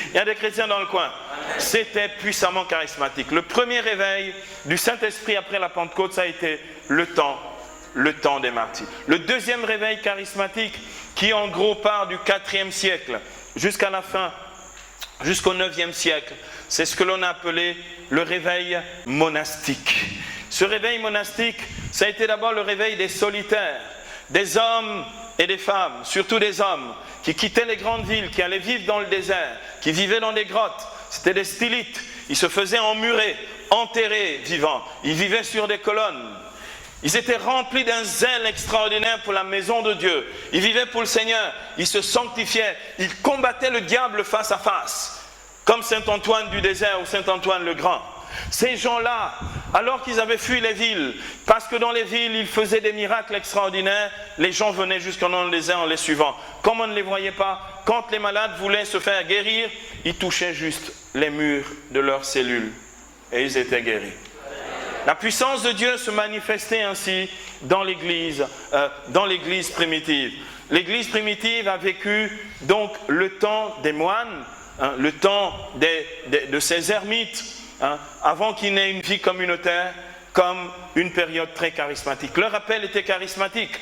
Il y a des chrétiens dans le coin. C'était puissamment charismatique. Le premier réveil du Saint-Esprit après la Pentecôte, ça a été le temps des martyrs. Le deuxième réveil charismatique, qui en gros part du IVe siècle jusqu'à la fin, jusqu'au IXe siècle, c'est ce que l'on a appelé le réveil monastique. Ce réveil monastique, ça a été d'abord le réveil des solitaires, des hommes et des femmes, surtout des hommes, qui quittaient les grandes villes, qui allaient vivre dans le désert, qui vivaient dans des grottes. C'était des stylites. Ils se faisaient emmurer, enterrer vivants. Ils vivaient sur des colonnes. Ils étaient remplis d'un zèle extraordinaire pour la maison de Dieu. Ils vivaient pour le Seigneur. Ils se sanctifiaient. Ils combattaient le diable face à face. Comme Saint Antoine du désert ou Saint Antoine le Grand. Ces gens-là, alors qu'ils avaient fui les villes, parce que dans les villes, ils faisaient des miracles extraordinaires, les gens venaient jusqu'en dans le désert en les suivant. Comme on ne les voyait pas, quand les malades voulaient se faire guérir, ils touchaient juste les murs de leurs cellules et ils étaient guéris. La puissance de Dieu se manifestait ainsi dans l'Église primitive. L'Église primitive a vécu donc le temps des moines, le temps de ces ermites, avant qu'ils n'aient une vie communautaire, comme une période très charismatique. Leur appel était charismatique,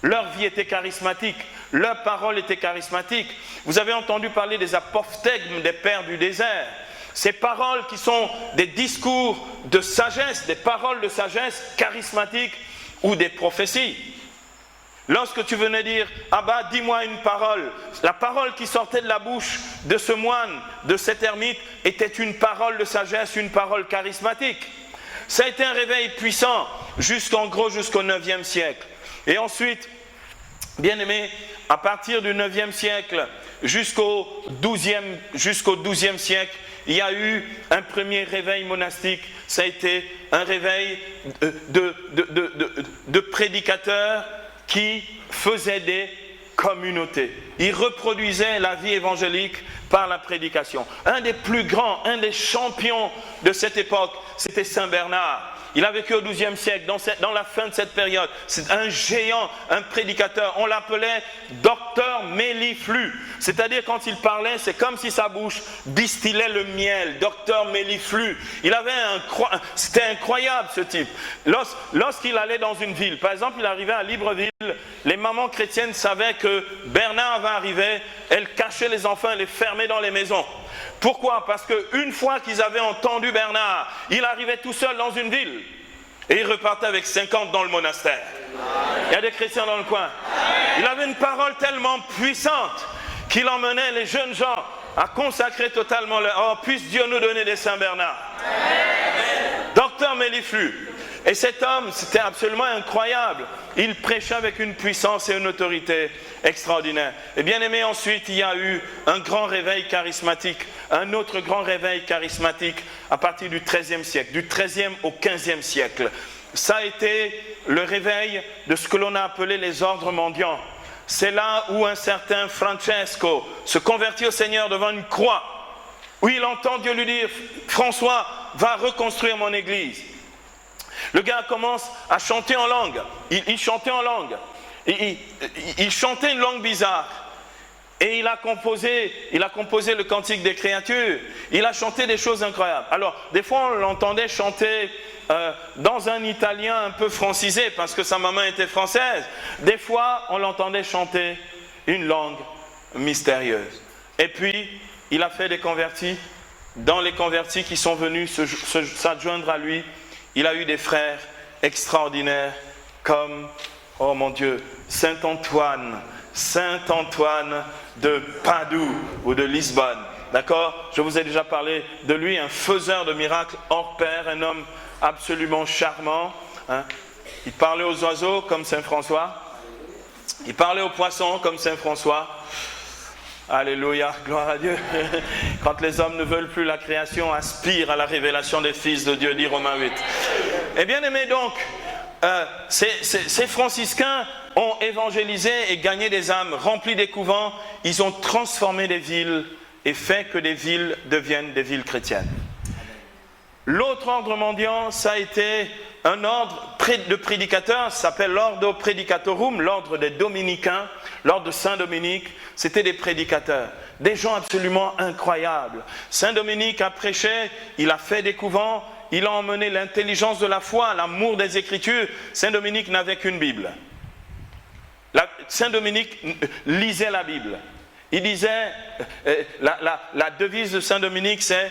leur vie était charismatique, leur parole était charismatique. Vous avez entendu parler des apophthegmes des pères du désert. Ces paroles qui sont des discours de sagesse, des paroles de sagesse charismatiques ou des prophéties. Lorsque tu venais dire, ah bah dis-moi une parole, la parole qui sortait de la bouche de ce moine, de cet ermite, était une parole de sagesse, une parole charismatique. Ça a été un réveil puissant jusqu'au 9e siècle. Et ensuite, bien aimé, à partir du 9e siècle jusqu'au 12e siècle, il y a eu un premier réveil monastique. Ça a été un réveil de prédicateurs qui faisaient des communautés. Ils reproduisaient la vie évangélique par la prédication. Un des plus grands, un des champions de cette époque, c'était Saint Bernard. Il a vécu au XIIe siècle, dans la fin de cette période. C'est un géant, un prédicateur. On l'appelait Docteur Melliflu. C'est-à-dire quand il parlait, c'est comme si sa bouche distillait le miel. Docteur Melliflu. C'était incroyable ce type. Lorsqu'il allait dans une ville, par exemple, il arrivait à Libreville, les mamans chrétiennes savaient que Bernard va arriver, elles cachaient les enfants et les fermaient dans les maisons. Pourquoi? Parce qu'une fois qu'ils avaient entendu Bernard, il arrivait tout seul dans une ville et il repartait avec 50 dans le monastère. Il y a des chrétiens dans le coin. Il avait une parole tellement puissante qu'il emmenait les jeunes gens à consacrer totalement leur... Oh, puisse Dieu nous donner des Saint Bernard. Docteur Melliflu. Et cet homme, c'était absolument incroyable. Il prêchait avec une puissance et une autorité extraordinaire. Et bien aimé, ensuite, il y a eu un grand réveil charismatique, un autre grand réveil charismatique à partir du XIIIe siècle, du XIIIe au XVe siècle. Ça a été le réveil de ce que l'on a appelé les ordres mendiants. C'est là où un certain Francesco se convertit au Seigneur devant une croix, où il entend Dieu lui dire « François, va reconstruire mon église ». Le gars commence à chanter en langue. Il chantait en langue. Il chantait une langue bizarre. Et il a composé le cantique des créatures. Il a chanté des choses incroyables. Alors, des fois, on l'entendait chanter dans un italien un peu francisé, parce que sa maman était française. Des fois, on l'entendait chanter une langue mystérieuse. Et puis, il a fait des convertis. Dans les convertis qui sont venus s'adjoindre à lui, il a eu des frères extraordinaires comme, oh mon Dieu, Saint Antoine de Padoue ou de Lisbonne. D'accord? Je vous ai déjà parlé de lui, un faiseur de miracles hors pair, un homme absolument charmant. Hein? Il parlait aux oiseaux comme Saint François. Il parlait aux poissons comme Saint François. Alléluia, gloire à Dieu. Quand les hommes ne veulent plus, la création aspire à la révélation des fils de Dieu, dit Romains 8. Et bien aimé donc, ces franciscains ont évangélisé et gagné des âmes, rempli des couvents, ils ont transformé des villes et fait que des villes deviennent des villes chrétiennes. L'autre ordre mendiant, ça a été un ordre de prédicateurs, ça s'appelle l'Ordo Predicatorum, l'ordre des Dominicains, l'ordre de Saint-Dominique, c'était des prédicateurs, des gens absolument incroyables. Saint-Dominique a prêché, il a fait des couvents, il a emmené l'intelligence de la foi, l'amour des Écritures. Saint-Dominique n'avait qu'une Bible. Saint-Dominique lisait la Bible. Il disait, la devise de Saint-Dominique, c'est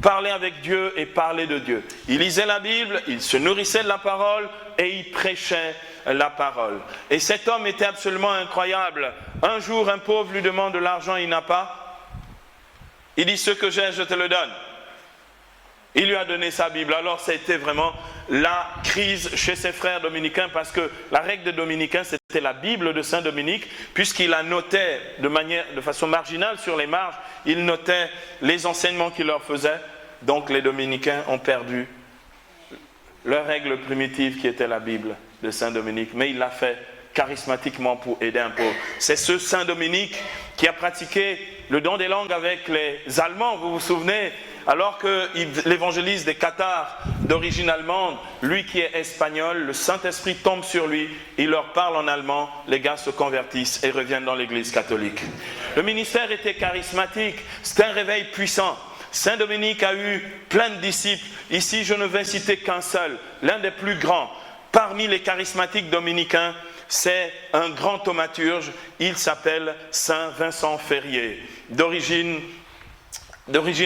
parler avec Dieu et parler de Dieu. Il lisait la Bible, il se nourrissait de la parole et il prêchait la parole. Et cet homme était absolument incroyable. Un jour, un pauvre lui demande de l'argent, il n'a pas. Il dit, ce que j'ai, je te le donne. Il lui a donné sa Bible. Alors, ça a été vraiment la crise chez ses frères dominicains, parce que la règle des dominicains, c'était la Bible de Saint-Dominique, puisqu'il la notait de façon marginale sur les marges, il notait les enseignements qu'il leur faisait. Donc, les dominicains ont perdu leur règle primitive qui était la Bible de Saint-Dominique, mais il l'a fait charismatiquement pour aider un pauvre. C'est ce Saint-Dominique qui a pratiqué le don des langues avec les Allemands, vous vous souvenez, alors qu'il évangélise des Cathares d'origine allemande, lui qui est espagnol, le Saint-Esprit tombe sur lui, il leur parle en allemand, les gars se convertissent et reviennent dans l'église catholique. Le ministère était charismatique, c'était un réveil puissant. Saint-Dominique a eu plein de disciples. Ici, je ne vais citer qu'un seul, l'un des plus grands. Parmi les charismatiques dominicains, c'est un grand thaumaturge, il s'appelle Saint Vincent Ferrier, d'origine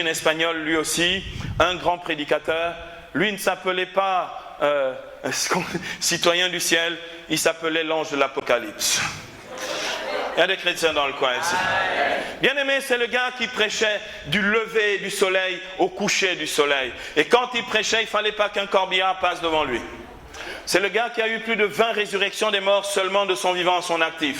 espagnole lui aussi, un grand prédicateur. Lui ne s'appelait pas citoyen du ciel, il s'appelait l'ange de l'Apocalypse. Il y a des chrétiens dans le coin ici. Bien aimé, c'est le gars qui prêchait du lever du soleil au coucher du soleil. Et quand il prêchait, il ne fallait pas qu'un corbillard passe devant lui. C'est le gars qui a eu plus de 20 résurrections des morts seulement de son vivant, son actif.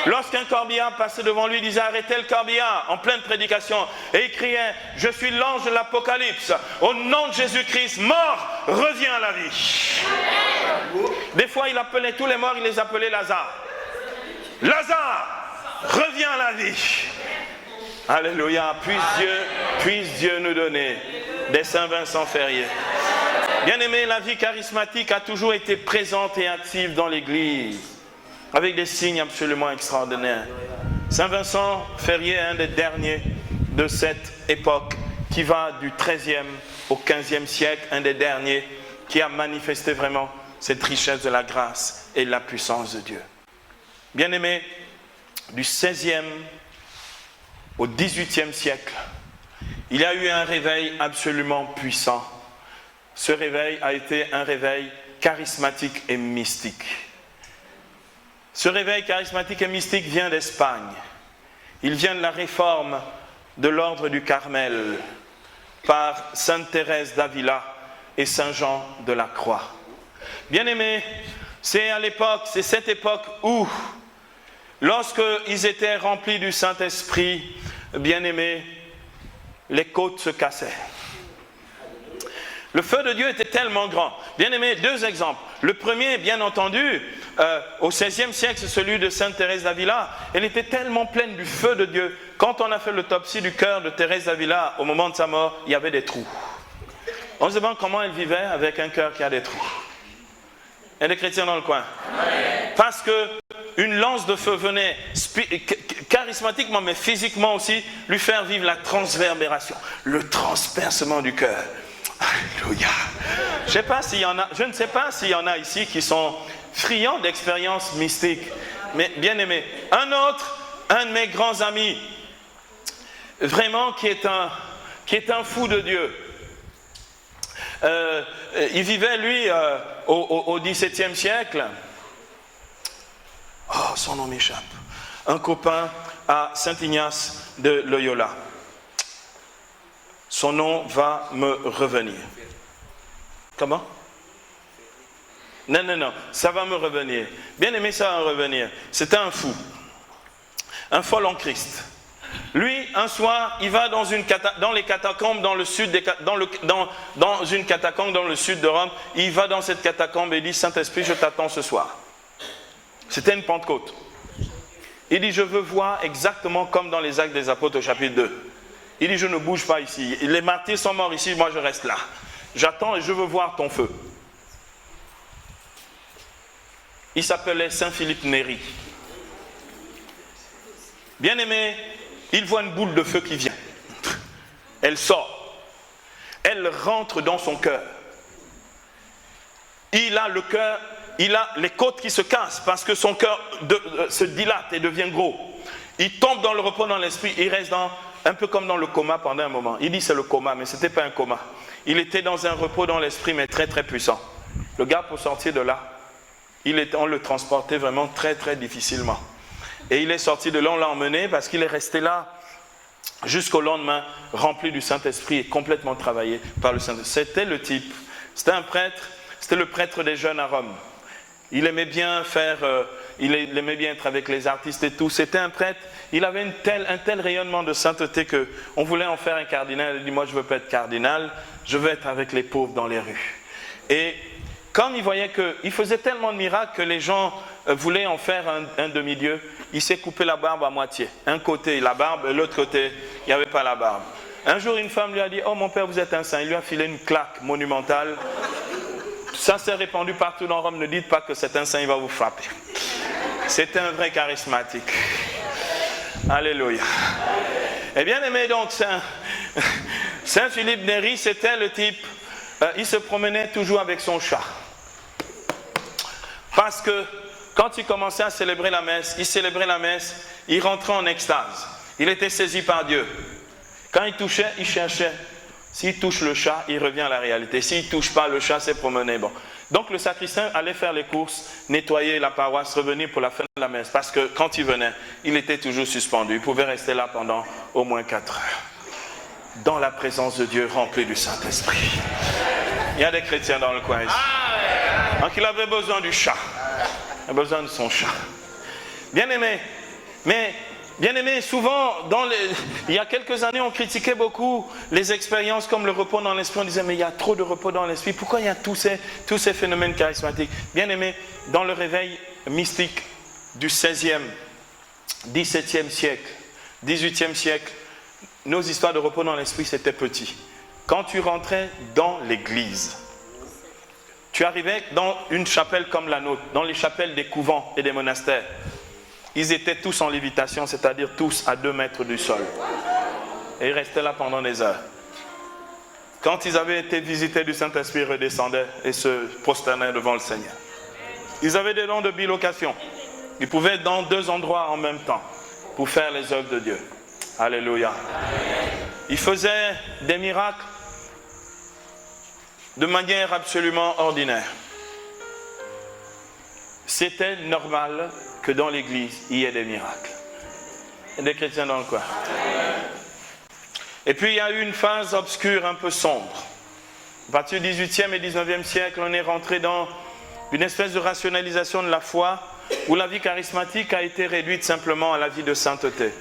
Lorsqu'un corbillard passait devant lui, il disait « Arrêtez le corbillard » en pleine prédication. Et il criait « Je suis l'ange de l'Apocalypse. Au nom de Jésus-Christ, mort, reviens à la vie. » Des fois, il appelait tous les morts, il les appelait Lazare. « Lazare, reviens à la vie. » Alléluia. Puisse Dieu nous donner des Saint Vincent Ferrier. Bien-aimé, la vie charismatique a toujours été présente et active dans l'Église, avec des signes absolument extraordinaires. Saint Vincent Ferrier est un des derniers de cette époque qui va du XIIIe au XVe siècle, un des derniers qui a manifesté vraiment cette richesse de la grâce et de la puissance de Dieu. Bien-aimé, du XVIe au XVIIIe siècle, il y a eu un réveil absolument puissant. Ce réveil a été un réveil charismatique et mystique. Ce réveil charismatique et mystique vient d'Espagne. Il vient de la réforme de l'ordre du Carmel par Sainte Thérèse d'Avila et Saint Jean de la Croix. Bien-aimés, c'est cette époque où, lorsqu'ils étaient remplis du Saint-Esprit, bien-aimés, les côtes se cassaient. Le feu de Dieu était tellement grand. Bien-aimés, deux exemples. Le premier, bien entendu, au XVIe siècle, c'est celui de Sainte Thérèse d'Avila. Elle était tellement pleine du feu de Dieu. Quand on a fait l'autopsie du cœur de Thérèse d'Avila, au moment de sa mort, il y avait des trous. On se demande comment elle vivait avec un cœur qui a des trous. Il y a des chrétiens dans le coin. Parce qu'une lance de feu venait charismatiquement, mais physiquement aussi, lui faire vivre la transverbération, le transpercement du cœur. Alléluia. Je ne sais pas s'il y en a ici qui sont friands d'expériences mystiques. Mais bien aimé, un de mes grands amis, vraiment qui est un fou de Dieu. Il vivait lui au XVIIe siècle. Oh, son nom m'échappe. Un copain à Saint-Ignace de Loyola. Son nom va me revenir. Comment? Non, ça va me revenir. Bien aimé, ça va me revenir. C'était un fou. Un fol en Christ. Lui, un soir, il va dans les catacombes dans le sud dans une catacombe dans le sud de Rome. Il va dans cette catacombe et dit, Saint-Esprit, je t'attends ce soir. C'était une Pentecôte. Il dit, je veux voir exactement comme dans les Actes des Apôtres au chapitre 2. Il dit, je ne bouge pas ici. Les martyrs sont morts ici, moi je reste là. J'attends et je veux voir ton feu. Il s'appelait Saint Philippe Néri. Bien aimé, il voit une boule de feu qui vient. Elle sort. Elle rentre dans son cœur. Il a le cœur, il a les côtes qui se cassent parce que son cœur se dilate et devient gros. Il tombe dans le repos dans l'esprit, il reste un peu comme dans le coma pendant un moment. Il dit c'est le coma, mais ce n'était pas un coma. Il était dans un repos dans l'esprit, mais très très puissant. Le gars, pour sortir de là, on le transportait vraiment très très difficilement. Et il est sorti de là, on l'a emmené parce qu'il est resté là jusqu'au lendemain, rempli du Saint-Esprit et complètement travaillé par le Saint-Esprit. C'était le type, c'était un prêtre, c'était le prêtre des jeunes à Rome. Il aimait bien il aimait bien être avec les artistes et tout. C'était un prêtre, il avait un tel rayonnement de sainteté qu'on voulait en faire un cardinal. Il dit, moi je ne veux pas être cardinal, je veux être avec les pauvres dans les rues. Et comme il voyait qu'il faisait tellement de miracles que les gens voulaient en faire un demi-dieu, il s'est coupé la barbe à moitié. Un côté la barbe, l'autre côté, il n'y avait pas la barbe. Un jour, une femme lui a dit, oh mon père, vous êtes un saint. Il lui a filé une claque monumentale. Ça s'est répandu partout dans Rome. Ne dites pas que c'est un saint, il va vous frapper. C'était un vrai charismatique. Alléluia. Et bien aimé, donc, Saint Philippe Néri, c'était le type, il se promenait toujours avec son chat. Parce que quand il commençait à célébrer la messe, il rentrait en extase. Il était saisi par Dieu. Quand il touchait, il cherchait. S'il touche le chat, il revient à la réalité. S'il ne touche pas, le chat s'est promené. Bon. Donc le sacristain allait faire les courses, nettoyer la paroisse, revenir pour la fin de la messe. Parce que quand il venait, il était toujours suspendu. Il pouvait rester là pendant au moins 4 heures. Dans la présence de Dieu, rempli du Saint-Esprit. Il y a des chrétiens dans le coin ici. Donc il avait besoin du chat. Il a besoin de son chat. Bien aimé, souvent, il y a quelques années, on critiquait beaucoup les expériences comme le repos dans l'esprit. On disait, mais il y a trop de repos dans l'esprit. Pourquoi il y a tous ces phénomènes charismatiques? Bien aimé, dans le réveil mystique du 16e, 17e siècle, 18e siècle, nos histoires de repos dans l'esprit, c'était petit. Quand tu rentrais dans l'église, tu arrivais dans une chapelle comme la nôtre, dans les chapelles des couvents et des monastères. Ils étaient tous en lévitation, c'est-à-dire tous à 2 mètres du sol. Et ils restaient là pendant des heures. Quand ils avaient été visités du Saint-Esprit, ils redescendaient et se prosternaient devant le Seigneur. Ils avaient des dons de bilocation. Ils pouvaient être dans 2 endroits en même temps pour faire les œuvres de Dieu. Alléluia. Ils faisaient des miracles de manière absolument ordinaire. C'était normal que dans l'église, il y ait des miracles. Il y a des chrétiens dans le coin. Et puis il y a eu une phase obscure, un peu sombre. À partir du 18e et 19e siècle, on est rentré dans une espèce de rationalisation de la foi où la vie charismatique a été réduite simplement à la vie de sainteté.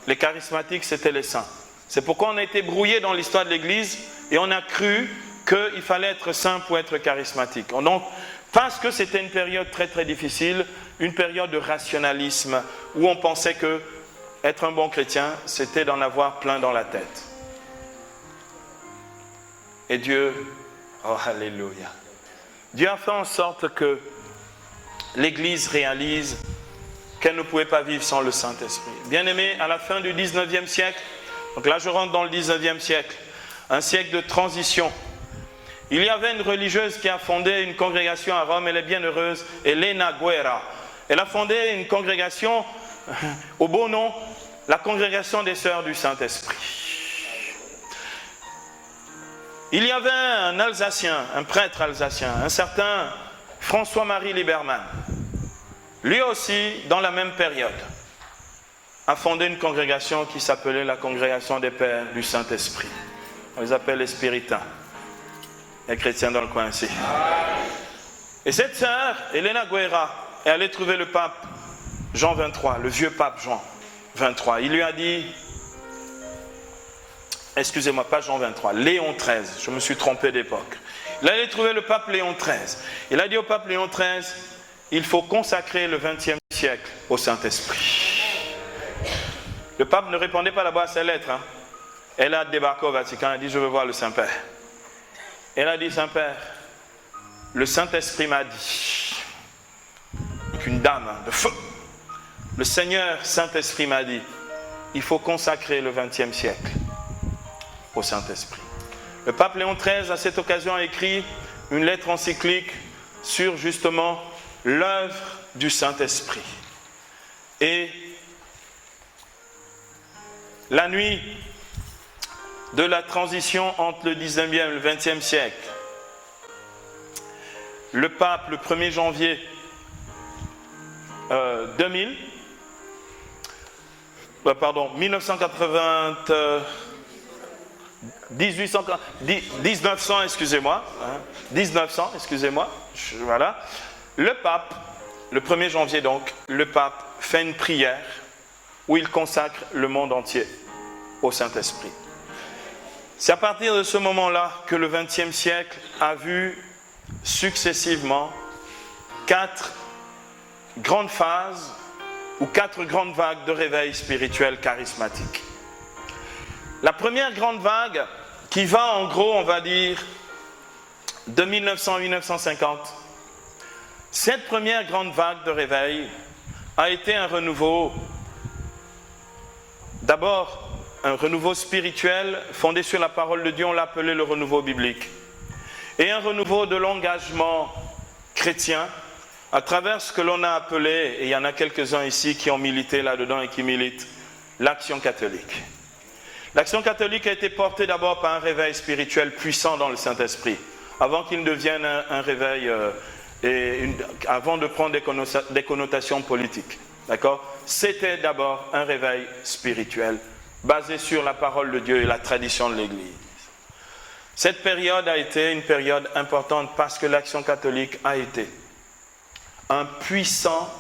Les charismatiques, c'était les saints. C'est pourquoi on a été brouillé dans l'histoire de l'Église et on a cru qu'il fallait être saint pour être charismatique. Donc, parce que c'était une période très très difficile, une période de rationalisme où on pensait que être un bon chrétien, c'était d'en avoir plein dans la tête. Et Dieu, oh alléluia, Dieu a fait en sorte que l'Église réalise qu'elle ne pouvait pas vivre sans le Saint-Esprit. Bien-aimés, à la fin du 19e siècle, donc là je rentre dans le 19e siècle, un siècle de transition. Il y avait une religieuse qui a fondé une congrégation à Rome, elle est bien heureuse, Elena Guerra. Elle a fondé une congrégation au beau nom, la congrégation des Sœurs du Saint-Esprit. Il y avait un Alsacien, un prêtre alsacien, un certain François-Marie Liberman. Lui aussi, dans la même période, a fondé une congrégation qui s'appelait la congrégation des Pères du Saint-Esprit. On les appelle les Spiritains. Les chrétiens dans le coin ici. Et cette sœur, Elena Guerra, est allée trouver le pape Jean XXIII, le vieux pape Jean XXIII. Il lui a dit, excusez-moi, pas Jean XXIII, Léon XIII, je me suis trompé d'époque. Il est allé trouver le pape Léon XIII. Il a dit au pape Léon XIII, il faut consacrer le XXe siècle au Saint-Esprit. Le pape ne répondait pas là-bas à ses lettres. Elle a débarqué au Vatican, elle a dit, je veux voir le Saint-Père. Elle a dit, Saint-Père, le Saint-Esprit m'a dit, qu'une dame de feu, le Seigneur Saint-Esprit m'a dit, il faut consacrer le XXe siècle au Saint-Esprit. Le pape Léon XIII, à cette occasion, a écrit une lettre encyclique sur justement l'œuvre du Saint-Esprit. Et la nuit de la transition entre le 19e et le 20e siècle, le pape, le 1er janvier 1900, excusez-moi, voilà, le pape, le 1er janvier donc, le pape fait une prière où il consacre le monde entier au Saint-Esprit. C'est à partir de ce moment-là que le XXe siècle a vu successivement 4 grandes phases ou 4 grandes vagues de réveil spirituel charismatique. La première grande vague qui va en gros, on va dire, de 1900 à 1950, cette première grande vague de réveil a été un renouveau, d'abord un renouveau spirituel fondé sur la parole de Dieu, on l'a appelé le renouveau biblique, et un renouveau de l'engagement chrétien à travers ce que l'on a appelé, et il y en a quelques-uns ici qui ont milité là-dedans et qui militent, l'action catholique. L'action catholique a été portée d'abord par un réveil spirituel puissant dans le Saint-Esprit, avant qu'il ne devienne un réveil, avant de prendre des connotations politiques. D'accord ? C'était d'abord un réveil spirituel, basé sur la parole de Dieu et la tradition de l'Église. Cette période a été une période importante parce que l'action catholique a été un puissant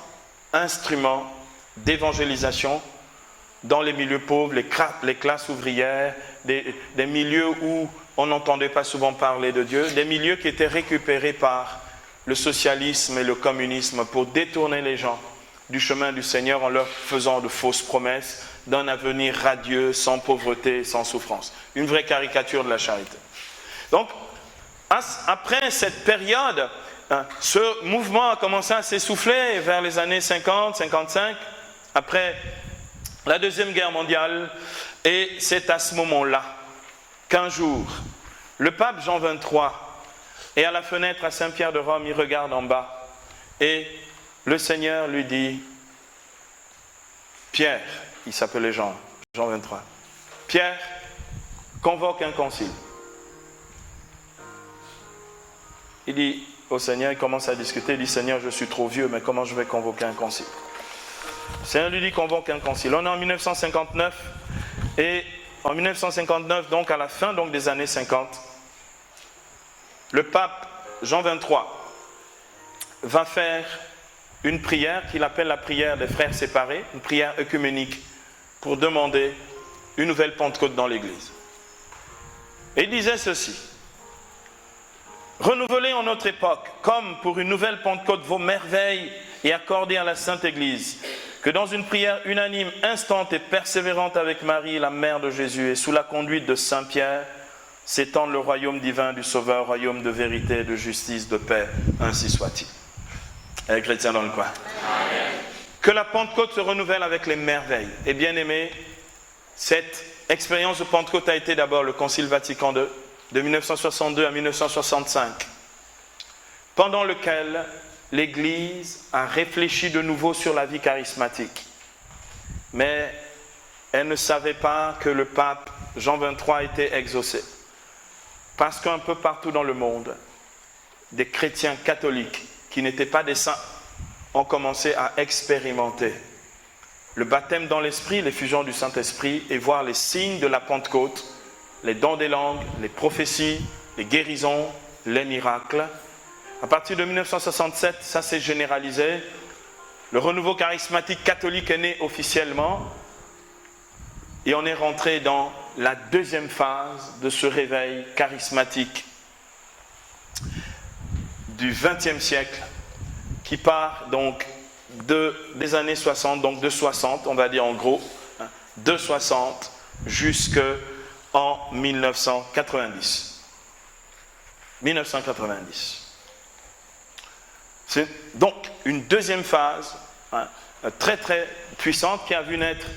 instrument d'évangélisation dans les milieux pauvres, les classes ouvrières, des milieux où on n'entendait pas souvent parler de Dieu, des milieux qui étaient récupérés par le socialisme et le communisme pour détourner les gens du chemin du Seigneur en leur faisant de fausses promesses d'un avenir radieux, sans pauvreté, sans souffrance. Une vraie caricature de la charité. Donc, après cette période, ce mouvement a commencé à s'essouffler vers les années 50, 55, après la Deuxième Guerre mondiale. Et c'est à ce moment-là qu'un jour, le pape Jean XXIII est à la fenêtre à Saint-Pierre de Rome, il regarde en bas et le Seigneur lui dit, Pierre, il s'appelait Jean XXIII, Pierre, convoque un concile. Il dit au Seigneur, il commence à discuter, il dit, Seigneur, je suis trop vieux, mais comment je vais convoquer un concile? Le Seigneur lui dit, convoque un concile. On est en 1959, et en 1959, donc à la fin donc, des années 50, le pape Jean XXIII va faire une prière qu'il appelle la prière des frères séparés, une prière œcuménique pour demander une nouvelle Pentecôte dans l'Église. Et il disait ceci, renouvelez en notre époque, comme pour une nouvelle Pentecôte, vos merveilles et accordez à la Sainte Église, que dans une prière unanime, instante et persévérante avec Marie, la mère de Jésus, et sous la conduite de Saint Pierre, s'étende le royaume divin du Sauveur, royaume de vérité, de justice, de paix, ainsi soit-il. Et les chrétiens dans le coin. Amen. Que la Pentecôte se renouvelle avec les merveilles. Et bien aimé, cette expérience de Pentecôte a été d'abord le Concile Vatican II, de 1962 à 1965, pendant lequel l'Église a réfléchi de nouveau sur la vie charismatique. Mais elle ne savait pas que le pape Jean XXIII était exaucé. Parce qu'un peu partout dans le monde, des chrétiens catholiques qui n'étaient pas des saints ont commencé à expérimenter le baptême dans l'Esprit, l'effusion du Saint-Esprit et voir les signes de la Pentecôte, les dons des langues, les prophéties, les guérisons, les miracles. À partir de 1967, ça s'est généralisé. Le renouveau charismatique catholique est né officiellement et on est rentré dans la deuxième phase de ce réveil charismatique du XXe siècle qui part donc des années 60, donc de 60, on va dire en gros, de 60 jusqu'en 1990. 1990. C'est donc une deuxième phase très très puissante qui a vu naître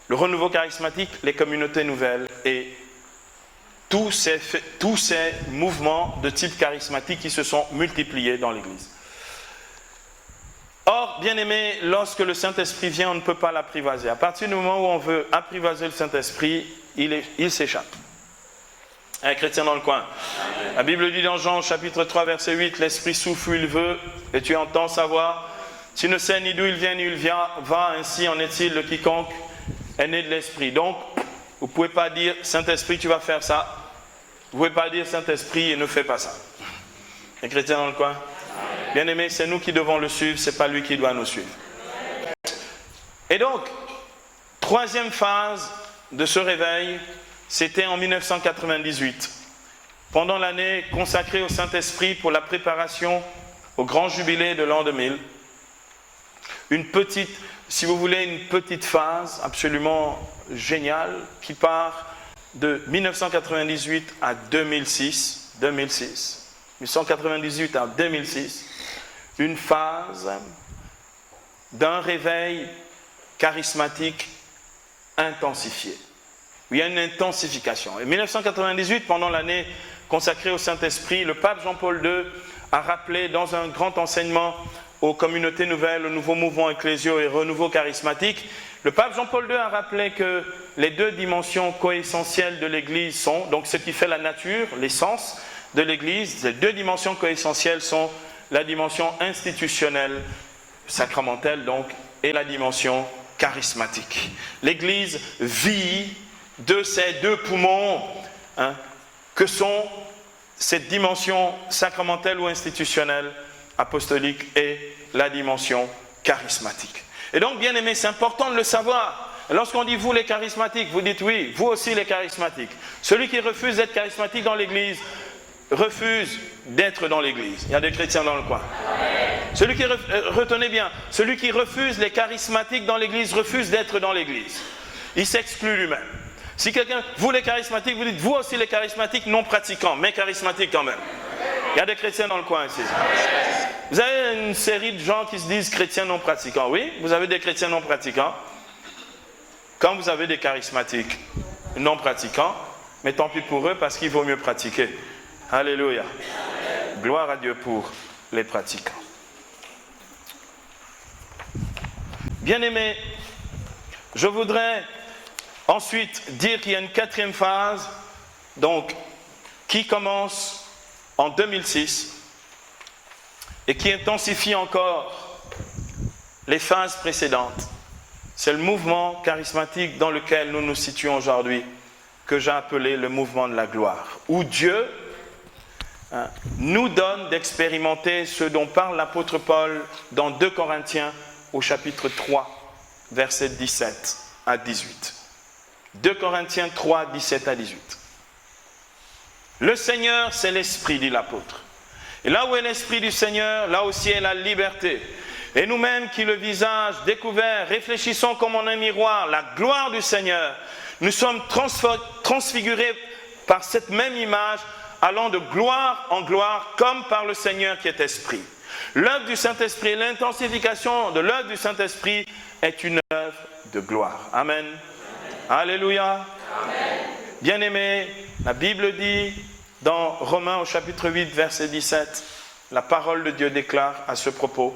le renouveau charismatique, les communautés nouvelles et tous ces mouvements de type charismatique qui se sont multipliés dans l'Église. Or, bien aimé, lorsque le Saint-Esprit vient, on ne peut pas l'apprivoiser. À partir du moment où on veut apprivoiser le Saint-Esprit, il s'échappe. Un chrétien dans le coin. Amen. La Bible dit dans Jean chapitre 3 verset 8, l'Esprit souffle où il veut et tu entends sa voix. Tu ne sais ni d'où il vient ni où il va, ainsi en est-il de quiconque est né de l'Esprit. Donc, vous ne pouvez pas dire Saint-Esprit tu vas faire ça. Vous ne pouvez pas dire Saint-Esprit et ne fais pas ça. Un chrétien dans le coin. Bien aimé, c'est nous qui devons le suivre, ce n'est pas lui qui doit nous suivre. Et donc, troisième phase de ce réveil, c'était en 1998, pendant l'année consacrée au Saint-Esprit pour la préparation au grand jubilé de l'an 2000. Une petite, si vous voulez, une petite phase absolument géniale qui part de 1998 à 2006, 1998 à 2006, une phase d'un réveil charismatique intensifié. Il y a une intensification. En 1998, pendant l'année consacrée au Saint-Esprit, le pape Jean-Paul II a rappelé dans un grand enseignement aux communautés nouvelles, aux nouveaux mouvements ecclésiaux et renouveau charismatique, le pape Jean-Paul II a rappelé que les deux dimensions coessentielles de l'Église sont, donc ce qui fait la nature, l'essence de l'Église, les deux dimensions coessentielles sont la dimension institutionnelle, sacramentelle donc, et la dimension charismatique. L'Église vit de ces deux poumons que sont cette dimension sacramentelle ou institutionnelle, apostolique et la dimension charismatique. Et donc, bien aimé, c'est important de le savoir. Lorsqu'on dit vous les charismatiques, vous dites oui, vous aussi les charismatiques. Celui qui refuse d'être charismatique dans l'Église refuse d'être dans l'Église. Il y a des chrétiens dans le coin. Celui qui, retenez bien, celui qui refuse les charismatiques dans l'Église refuse d'être dans l'Église. Il s'exclut lui-même. Si quelqu'un, vous les charismatiques, vous dites vous aussi les charismatiques non pratiquants, mais charismatiques quand même. Il y a des chrétiens dans le coin ici. Vous avez une série de gens qui se disent chrétiens non pratiquants. Oui, vous avez des chrétiens non pratiquants. Quand vous avez des charismatiques non pratiquants, mais tant pis pour eux parce qu'il vaut mieux pratiquer. Alléluia. Gloire à Dieu pour les pratiquants. Bien-aimés, je voudrais ensuite dire qu'il y a une quatrième phase, donc, qui commence en 2006 et qui intensifie encore les phases précédentes. C'est le mouvement charismatique dans lequel nous nous situons aujourd'hui, que j'ai appelé le mouvement de la gloire, où Dieu nous donne d'expérimenter ce dont parle l'apôtre Paul dans 2 Corinthiens au chapitre 3, versets 17 à 18. 2 Corinthiens 3, 17 à 18. Le Seigneur, c'est l'Esprit, dit l'apôtre. Et là où est l'Esprit du Seigneur, là aussi est la liberté. Et nous-mêmes qui le visage découvert, réfléchissons comme en un miroir la gloire du Seigneur, nous sommes transfigurés par cette même image, allant de gloire en gloire, comme par le Seigneur qui est Esprit. L'œuvre du Saint-Esprit, l'intensification de l'œuvre du Saint-Esprit est une œuvre de gloire. Amen. Alléluia. Amen. Bien-aimés, la Bible dit dans Romains au chapitre 8, verset 17, la parole de Dieu déclare à ce propos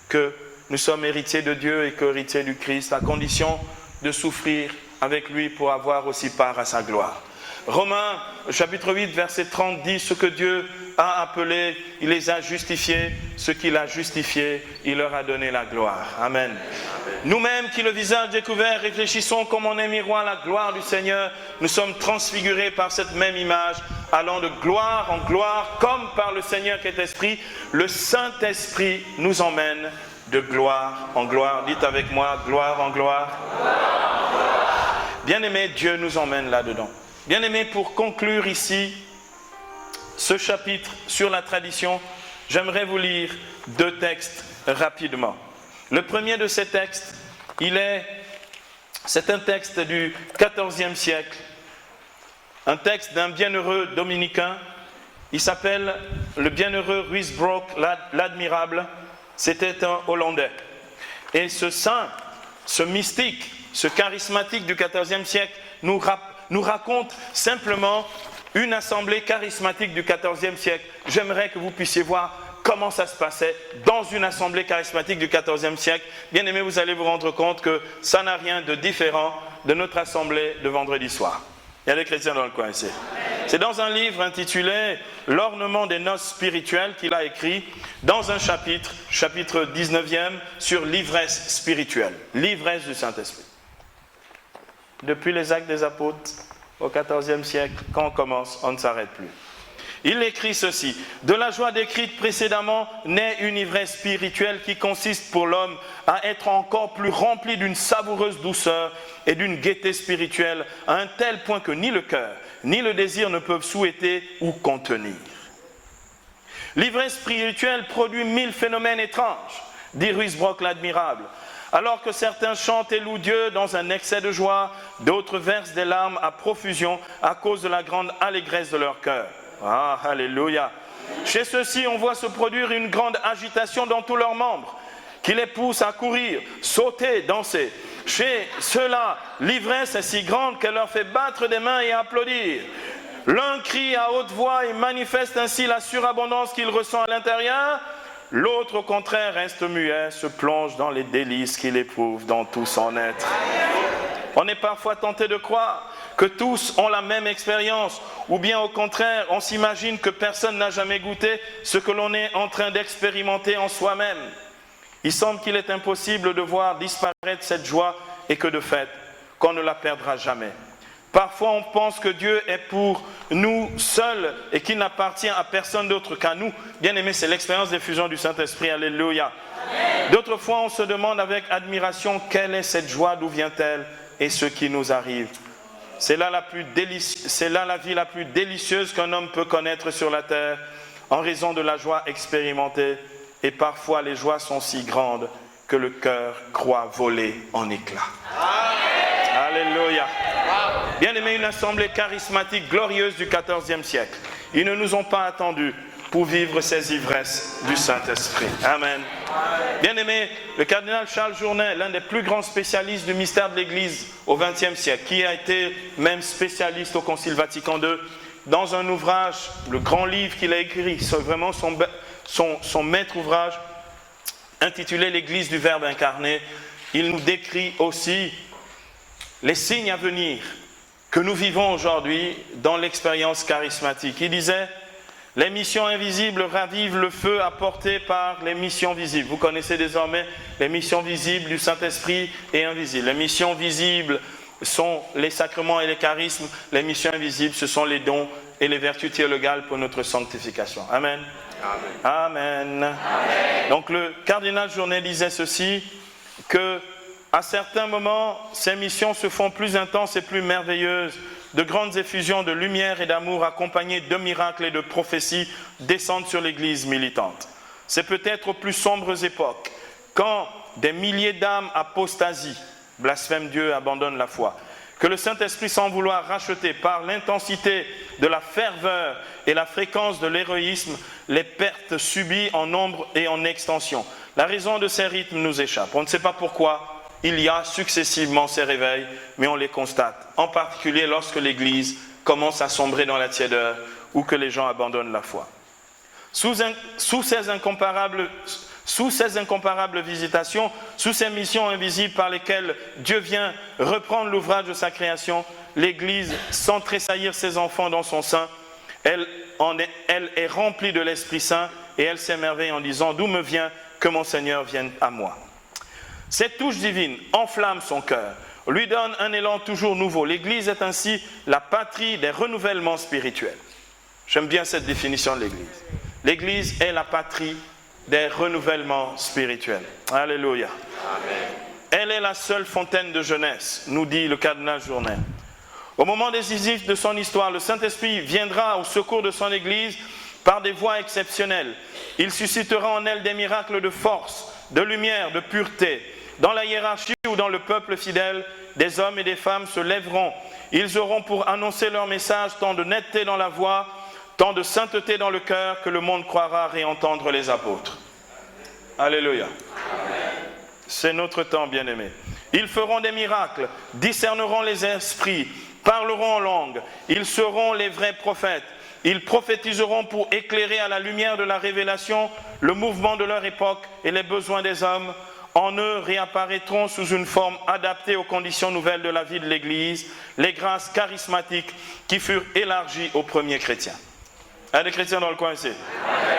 que nous sommes héritiers de Dieu et qu'héritiers du Christ, à condition de souffrir avec lui pour avoir aussi part à sa gloire. Romains, chapitre 8, verset 30 dit ce que Dieu a appelé, il les a justifiés, ce qu'il a justifié, il leur a donné la gloire. Amen. Nous-mêmes qui le visage découvert, réfléchissons comme en un miroir la gloire du Seigneur, nous sommes transfigurés par cette même image, allant de gloire en gloire, comme par le Seigneur qui est Esprit, le Saint-Esprit nous emmène de gloire en gloire. Dites avec moi, gloire en gloire. Bien-aimé, Dieu nous emmène là-dedans. Bien-aimés, pour conclure ici ce chapitre sur la tradition, j'aimerais vous lire 2 textes rapidement. Le premier de ces textes, c'est un texte du XIVe siècle, un texte d'un bienheureux dominicain. Il s'appelle le bienheureux Ruysbrock l'Admirable. C'était un Hollandais. Et ce saint, ce mystique, ce charismatique du XIVe siècle nous raconte simplement une assemblée charismatique du XIVe siècle. J'aimerais que vous puissiez voir comment ça se passait dans une assemblée charismatique du XIVe siècle. Bien aimé, vous allez vous rendre compte que ça n'a rien de différent de notre assemblée de vendredi soir. Il y a des chrétiens dans le coin ici. C'est dans un livre intitulé « L'ornement des noces spirituelles » qu'il a écrit dans un chapitre 19e, sur l'ivresse spirituelle, l'ivresse du Saint-Esprit. Depuis les Actes des Apôtres, au XIVe siècle, quand on commence, on ne s'arrête plus. Il écrit ceci: « De la joie décrite précédemment naît une ivresse spirituelle qui consiste pour l'homme à être encore plus rempli d'une savoureuse douceur et d'une gaieté spirituelle à un tel point que ni le cœur, ni le désir ne peuvent souhaiter ou contenir. L'ivresse spirituelle produit 1000 phénomènes étranges, dit Ruysbrock l'Admirable. Alors que certains chantent et louent Dieu dans un excès de joie, d'autres versent des larmes à profusion à cause de la grande allégresse de leur cœur. » Ah, alléluia. Chez ceux-ci, on voit se produire une grande agitation dans tous leurs membres, qui les pousse à courir, sauter, danser. Chez ceux-là, l'ivresse est si grande qu'elle leur fait battre des mains et applaudir. L'un crie à haute voix et manifeste ainsi la surabondance qu'il ressent à l'intérieur. L'autre, au contraire, reste muet, se plonge dans les délices qu'il éprouve dans tout son être. On est parfois tenté de croire que tous ont la même expérience, ou bien au contraire, on s'imagine que personne n'a jamais goûté ce que l'on est en train d'expérimenter en soi-même. Il semble qu'il est impossible de voir disparaître cette joie et que de fait, qu'on ne la perdra jamais. Parfois, on pense que Dieu est pour nous seuls et qu'il n'appartient à personne d'autre qu'à nous. Bien aimé, c'est l'expérience d'effusion du Saint-Esprit. Alléluia. D'autres fois, on se demande avec admiration quelle est cette joie, d'où vient-elle et ce qui nous arrive. C'est là la vie la plus délicieuse qu'un homme peut connaître sur la terre, en raison de la joie expérimentée. Et parfois, les joies sont si grandes que le cœur croit voler en éclats. Alléluia. Bien aimé, une assemblée charismatique glorieuse du XIVe siècle. Ils ne nous ont pas attendus pour vivre ces ivresses du Saint-Esprit. Amen. Bien-aimé, le cardinal Charles Journet, l'un des plus grands spécialistes du mystère de l'Église au XXe siècle, qui a été même spécialiste au Concile Vatican II, dans un ouvrage, le grand livre qu'il a écrit, c'est vraiment son maître ouvrage, intitulé L'Église du Verbe incarné, il nous décrit aussi les signes à venir que nous vivons aujourd'hui dans l'expérience charismatique. Il disait, les missions invisibles ravivent le feu apporté par les missions visibles. Vous connaissez désormais les missions visibles du Saint-Esprit et invisibles. Les missions visibles sont les sacrements et les charismes. Les missions invisibles, ce sont les dons et les vertus théologales pour notre sanctification. Amen. Amen. Amen. Donc le cardinal Journet disait ceci, que à certains moments, ces missions se font plus intenses et plus merveilleuses. De grandes effusions de lumière et d'amour accompagnées de miracles et de prophéties descendent sur l'Église militante. C'est peut-être aux plus sombres époques, quand des milliers d'âmes apostasient, blasphèment Dieu, abandonnent la foi, que le Saint-Esprit, sans vouloir racheter par l'intensité de la ferveur et la fréquence de l'héroïsme, les pertes subies en nombre et en extension. La raison de ces rythmes nous échappe. On ne sait pas pourquoi. Il y a successivement ces réveils, mais on les constate, en particulier lorsque l'Église commence à sombrer dans la tiédeur ou que les gens abandonnent la foi. Sous ces incomparable visitations, sous ces missions invisibles par lesquelles Dieu vient reprendre l'ouvrage de sa création, l'Église, sans tressaillir ses enfants dans son sein, elle est remplie de l'Esprit Saint et elle s'émerveille en disant « D'où me vient que mon Seigneur vienne à moi ?» Cette touche divine enflamme son cœur, lui donne un élan toujours nouveau. L'Église est ainsi la patrie des renouvellements spirituels. J'aime bien cette définition de l'Église. L'Église est la patrie des renouvellements spirituels. Alléluia. Amen. Elle est la seule fontaine de jeunesse, nous dit le cardinal Journet. Au moment décisif de son histoire, le Saint-Esprit viendra au secours de son Église par des voies exceptionnelles. Il suscitera en elle des miracles de force, de lumière, de pureté. Dans la hiérarchie ou dans le peuple fidèle, des hommes et des femmes se lèveront. Ils auront pour annoncer leur message tant de netteté dans la voix, tant de sainteté dans le cœur que le monde croira réentendre les apôtres. Alléluia. Amen. C'est notre temps, bien-aimés. Ils feront des miracles, discerneront les esprits, parleront en langue. Ils seront les vrais prophètes. Ils prophétiseront pour éclairer à la lumière de la révélation le mouvement de leur époque et les besoins des hommes. En eux réapparaîtront sous une forme adaptée aux conditions nouvelles de la vie de l'Église, les grâces charismatiques qui furent élargies aux premiers chrétiens. Il y a des chrétiens dans le coin ici.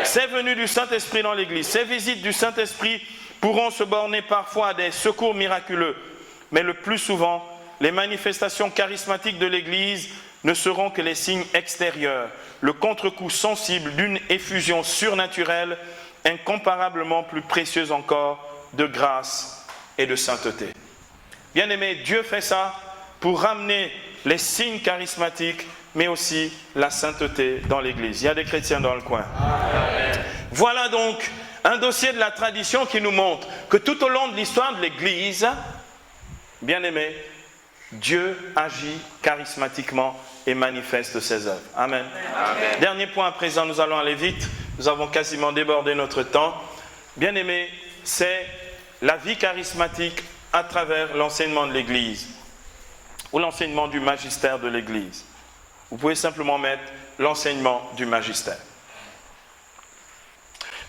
Ces venues du Saint-Esprit dans l'Église, ces visites du Saint-Esprit pourront se borner parfois à des secours miraculeux, mais le plus souvent, les manifestations charismatiques de l'Église ne seront que les signes extérieurs, le contre-coup sensible d'une effusion surnaturelle, incomparablement plus précieuse encore, de grâce et de sainteté. Bien-aimé, Dieu fait ça pour ramener les signes charismatiques, mais aussi la sainteté dans l'Église. Il y a des chrétiens dans le coin. Amen. Voilà donc un dossier de la tradition qui nous montre que tout au long de l'histoire de l'Église, bien-aimé, Dieu agit charismatiquement et manifeste ses œuvres. Amen. Amen. Dernier point à présent, nous allons aller vite. Nous avons quasiment débordé notre temps. Bien-aimé, c'est la vie charismatique à travers l'enseignement de l'Église ou l'enseignement du magistère de l'Église. Vous pouvez simplement mettre l'enseignement du magistère.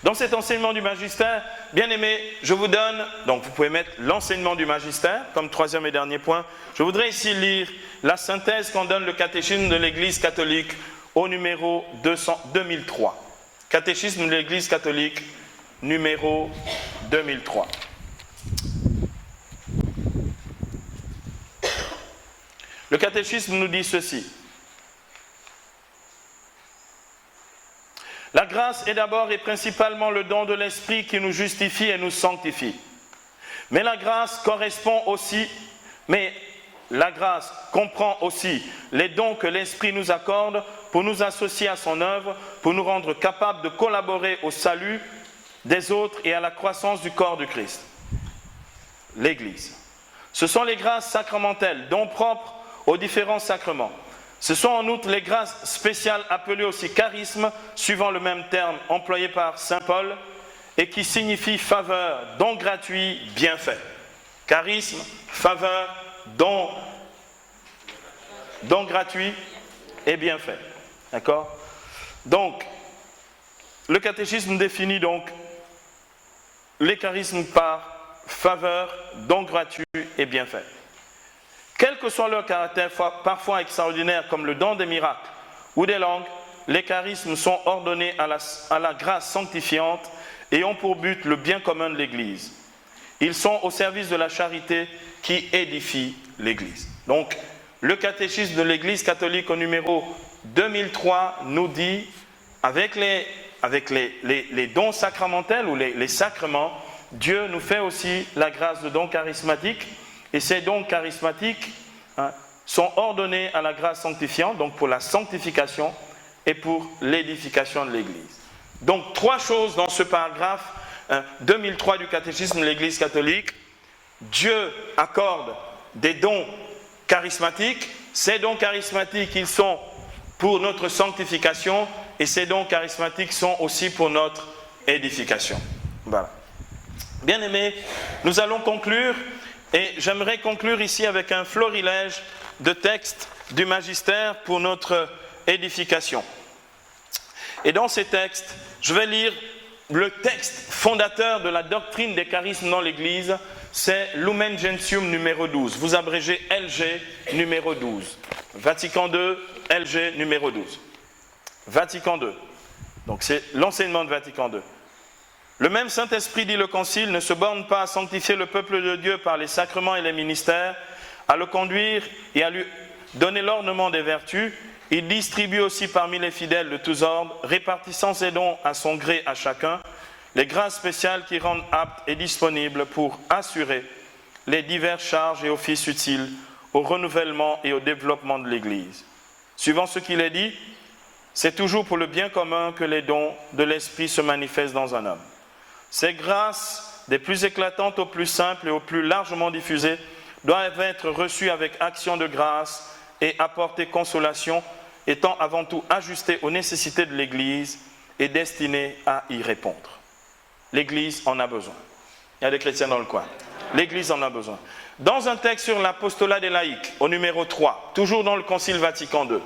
Dans cet enseignement du magistère, bien aimé, je vous donne, donc vous pouvez mettre l'enseignement du magistère comme troisième et dernier point. Je voudrais ici lire la synthèse qu'en donne le catéchisme de l'Église catholique au numéro 2003. Catéchisme de l'Église catholique, numéro 2003. Le catéchisme nous dit ceci. La grâce est d'abord et principalement le don de l'Esprit qui nous justifie et nous sanctifie. Mais la grâce comprend aussi les dons que l'Esprit nous accorde pour nous associer à son œuvre, pour nous rendre capables de collaborer au salut des autres et à la croissance du corps du Christ, l'Église. Ce sont les grâces sacramentelles, dons propres aux différents sacrements. Ce sont en outre les grâces spéciales appelées aussi charisme, suivant le même terme employé par saint Paul, et qui signifie faveur, don gratuit, bienfait. Charisme, faveur, don gratuit et bienfait. D'accord? Donc, le catéchisme définit donc les charismes par faveur, don gratuit et bienfait. Quel que soit leur caractère parfois extraordinaire, comme le don des miracles ou des langues, les charismes sont ordonnés à la grâce sanctifiante et ont pour but le bien commun de l'Église. Ils sont au service de la charité qui édifie l'Église. Donc, le catéchisme de l'Église catholique au numéro 2003 nous dit, avec les dons sacramentels ou les sacrements, Dieu nous fait aussi la grâce de dons charismatiques. Et ces dons charismatiques sont ordonnés à la grâce sanctifiante, donc pour la sanctification et pour l'édification de l'Église. Donc 3 choses dans ce paragraphe 2003 du catéchisme de l'Église catholique. Dieu accorde des dons charismatiques. Ces dons charismatiques, ils sont pour notre sanctification et ces dons charismatiques sont aussi pour notre édification. Voilà. Bien-aimés, nous allons conclure. Et j'aimerais conclure ici avec un florilège de textes du magistère pour notre édification. Et dans ces textes, je vais lire le texte fondateur de la doctrine des charismes dans l'Église, c'est Lumen Gentium numéro 12. Vous abrégez LG numéro 12. Vatican II, LG numéro 12. Vatican II. Donc c'est l'enseignement de Vatican II. Le même Saint-Esprit, dit le Concile, ne se borne pas à sanctifier le peuple de Dieu par les sacrements et les ministères, à le conduire et à lui donner l'ornement des vertus. Il distribue aussi parmi les fidèles de tous ordres, répartissant ses dons à son gré à chacun, les grâces spéciales qui rendent aptes et disponibles pour assurer les diverses charges et offices utiles au renouvellement et au développement de l'Église. Suivant ce qu'il est dit, c'est toujours pour le bien commun que les dons de l'Esprit se manifestent dans un homme. Ces grâces, des plus éclatantes aux plus simples et aux plus largement diffusées, doivent être reçues avec action de grâce et apporter consolation, étant avant tout ajustées aux nécessités de l'Église et destinées à y répondre. L'Église en a besoin. Il y a des chrétiens dans le coin. L'Église en a besoin. Dans un texte sur l'apostolat des laïcs, au numéro 3, toujours dans le Concile Vatican II,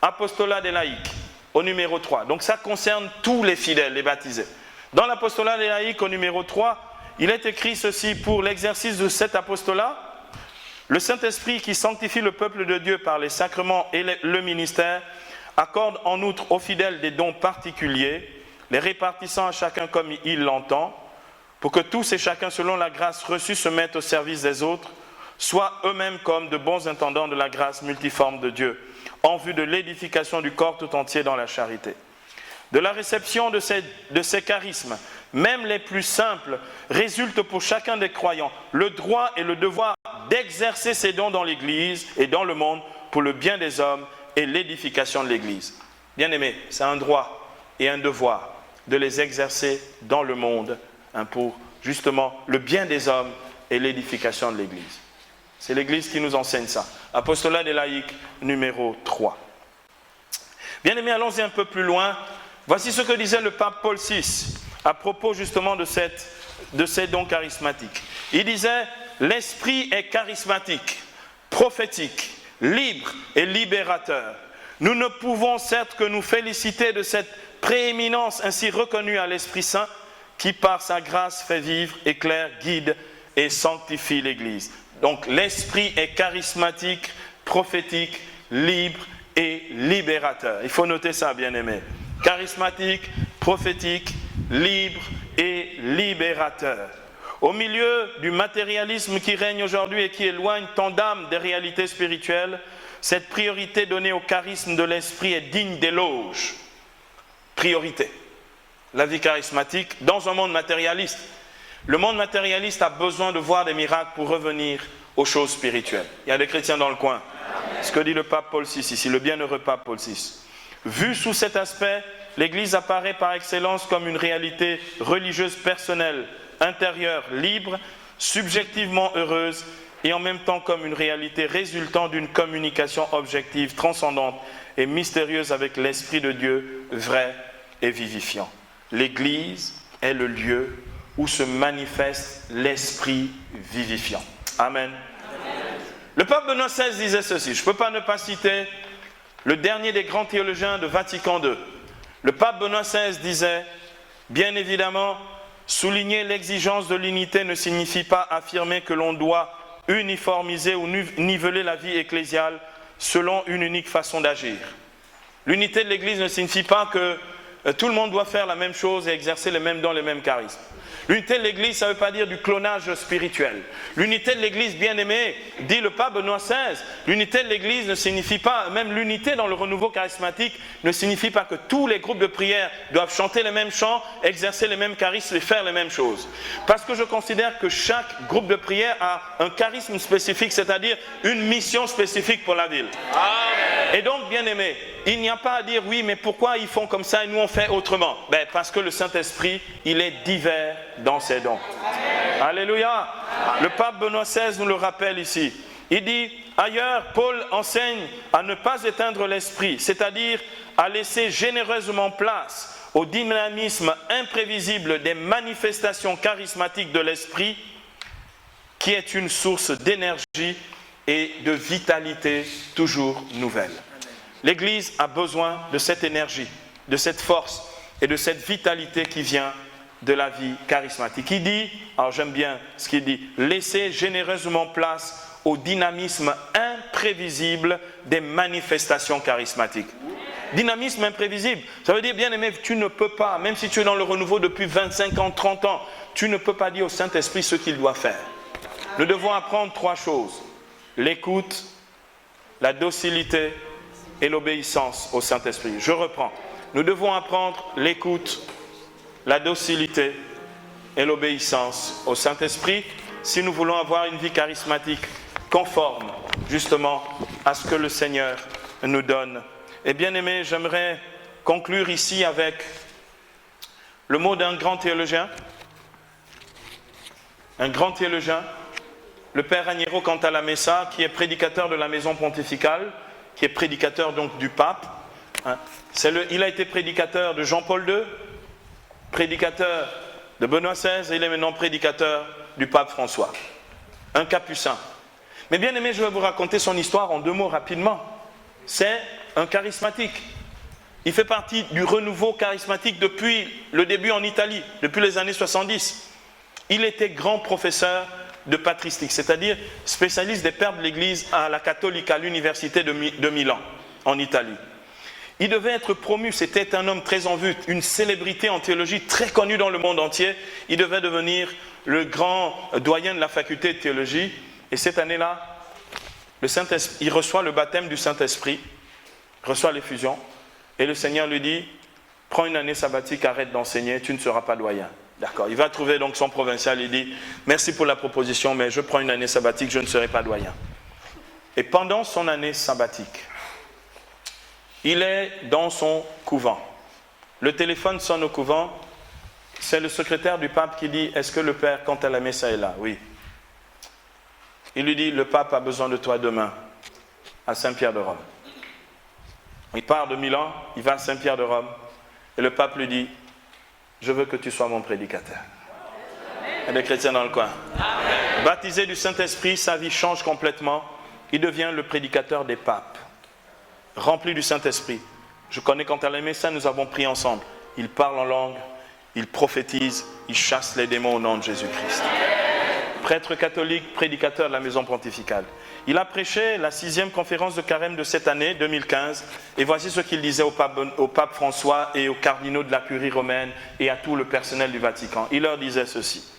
apostolat des laïcs, au numéro 3. Donc ça concerne tous les fidèles, les baptisés. Dans l'apostolat des laïcs au numéro 3, il est écrit ceci: pour l'exercice de cet apostolat, le Saint-Esprit qui sanctifie le peuple de Dieu par les sacrements et le ministère accorde en outre aux fidèles des dons particuliers, les répartissant à chacun comme il l'entend, pour que tous et chacun selon la grâce reçue se mettent au service des autres, soient eux-mêmes comme de bons intendants de la grâce multiforme de Dieu, en vue de l'édification du corps tout entier dans la charité. De la réception de ces charismes, même les plus simples, résulte pour chacun des croyants le droit et le devoir d'exercer ces dons dans l'Église et dans le monde pour le bien des hommes et l'édification de l'Église. Bien-aimés, c'est un droit et un devoir de les exercer dans le monde pour justement le bien des hommes et l'édification de l'Église. C'est l'Église qui nous enseigne ça. Apostolat des laïcs numéro 3. Bien-aimés, allons-y un peu plus loin. Voici ce que disait le pape Paul VI à propos justement de ces dons charismatiques. Il disait: l'esprit est charismatique, prophétique, libre et libérateur. Nous ne pouvons certes que nous féliciter de cette prééminence ainsi reconnue à l'Esprit Saint qui par sa grâce fait vivre, éclaire, guide et sanctifie l'Église. Donc l'esprit est charismatique, prophétique, libre et libérateur. Il faut noter ça, bien-aimés. Charismatique, prophétique, libre et libérateur. Au milieu du matérialisme qui règne aujourd'hui et qui éloigne tant d'âmes des réalités spirituelles, cette priorité donnée au charisme de l'esprit est digne d'éloge. Priorité. La vie charismatique dans un monde matérialiste. Le monde matérialiste a besoin de voir des miracles pour revenir aux choses spirituelles. Il y a des chrétiens dans le coin. Ce que dit le pape Paul VI ici, le bienheureux pape Paul VI. Vu sous cet aspect, l'Église apparaît par excellence comme une réalité religieuse personnelle, intérieure, libre, subjectivement heureuse, et en même temps comme une réalité résultant d'une communication objective, transcendante et mystérieuse avec l'Esprit de Dieu, vrai et vivifiant. L'Église est le lieu où se manifeste l'Esprit vivifiant. Amen. Le pape Benoît XVI disait ceci, je ne peux pas ne pas citer le dernier des grands théologiens de Vatican II. Le pape Benoît XVI disait, bien évidemment, souligner l'exigence de l'unité ne signifie pas affirmer que l'on doit uniformiser ou niveler la vie ecclésiale selon une unique façon d'agir. L'unité de l'Église ne signifie pas que tout le monde doit faire la même chose et exercer les mêmes dons, les mêmes charismes. L'unité de l'Église, ça ne veut pas dire du clonage spirituel. L'unité de l'Église, bien-aimée, dit le pape Benoît XVI, l'unité de l'Église ne signifie pas, même l'unité dans le renouveau charismatique, ne signifie pas que tous les groupes de prière doivent chanter les mêmes chants, exercer les mêmes charismes et faire les mêmes choses. Parce que je considère que chaque groupe de prière a un charisme spécifique, c'est-à-dire une mission spécifique pour la ville. Amen. Et donc, bien-aimé, il n'y a pas à dire oui, mais pourquoi ils font comme ça et nous on fait autrement? Parce que le Saint-Esprit, il est divers dans ses dons. Amen. Alléluia. Amen. Le pape Benoît XVI nous le rappelle ici. Il dit, ailleurs, Paul enseigne à ne pas éteindre l'esprit, c'est-à-dire à laisser généreusement place au dynamisme imprévisible des manifestations charismatiques de l'esprit, qui est une source d'énergie et de vitalité toujours nouvelle. L'Église a besoin de cette énergie, de cette force et de cette vitalité qui vient de la vie charismatique. Il dit, alors j'aime bien ce qu'il dit, laissez généreusement place au dynamisme imprévisible des manifestations charismatiques. Dynamisme imprévisible, ça veut dire, bien aimé, tu ne peux pas, même si tu es dans le renouveau depuis 25 ans, 30 ans, tu ne peux pas dire au Saint-Esprit ce qu'il doit faire. Nous devons apprendre 3 choses, l'écoute, la docilité et l'obéissance au Saint-Esprit. Je reprends. Nous devons apprendre l'écoute, la docilité et l'obéissance au Saint-Esprit si nous voulons avoir une vie charismatique conforme justement à ce que le Seigneur nous donne. Et bien aimé, j'aimerais conclure ici avec le mot d'un grand théologien. Un grand théologien, le Père Agnero Cantalamessa, qui est prédicateur de la maison pontificale, qui est prédicateur donc du pape. Il a été prédicateur de Jean-Paul II, prédicateur de Benoît XVI, et il est maintenant prédicateur du pape François. Un capucin. Mais bien aimé, je vais vous raconter son histoire en 2 mots rapidement. C'est un charismatique. Il fait partie du renouveau charismatique depuis le début en Italie, depuis les années 70. Il était grand professeur de patristique, c'est-à-dire spécialiste des pères de l'Église à la catholique à l'université de Milan, en Italie. Il devait être promu, c'était un homme très en vue, une célébrité en théologie très connue dans le monde entier. Il devait devenir le grand doyen de la faculté de théologie. Et cette année-là, il reçoit le baptême du Saint-Esprit, reçoit l'effusion, et le Seigneur lui dit, prends une année sabbatique, arrête d'enseigner, tu ne seras pas doyen. D'accord, il va trouver donc son provincial, il dit, merci pour la proposition, mais je prends une année sabbatique, je ne serai pas doyen. Et pendant son année sabbatique, il est dans son couvent. Le téléphone sonne au couvent, c'est le secrétaire du pape qui dit, est-ce que le père Cantalamessa est là? Oui. Il lui dit, le pape a besoin de toi demain, à Saint-Pierre de Rome. Il part de Milan, il va à Saint-Pierre de Rome, et le pape lui dit, je veux que tu sois mon prédicateur. Il y a des chrétiens dans le coin. Amen. Baptisé du Saint-Esprit, sa vie change complètement. Il devient le prédicateur des papes. Rempli du Saint-Esprit. Je connais Cantalamessa, nous avons prié ensemble. Il parle en langue, il prophétise, il chasse les démons au nom de Jésus-Christ. Prêtre catholique, prédicateur de la maison pontificale. Il a prêché la 6e conférence de carême de cette année, 2015, et voici ce qu'il disait au pape François et aux cardinaux de la curie romaine et à tout le personnel du Vatican. Il leur disait ceci.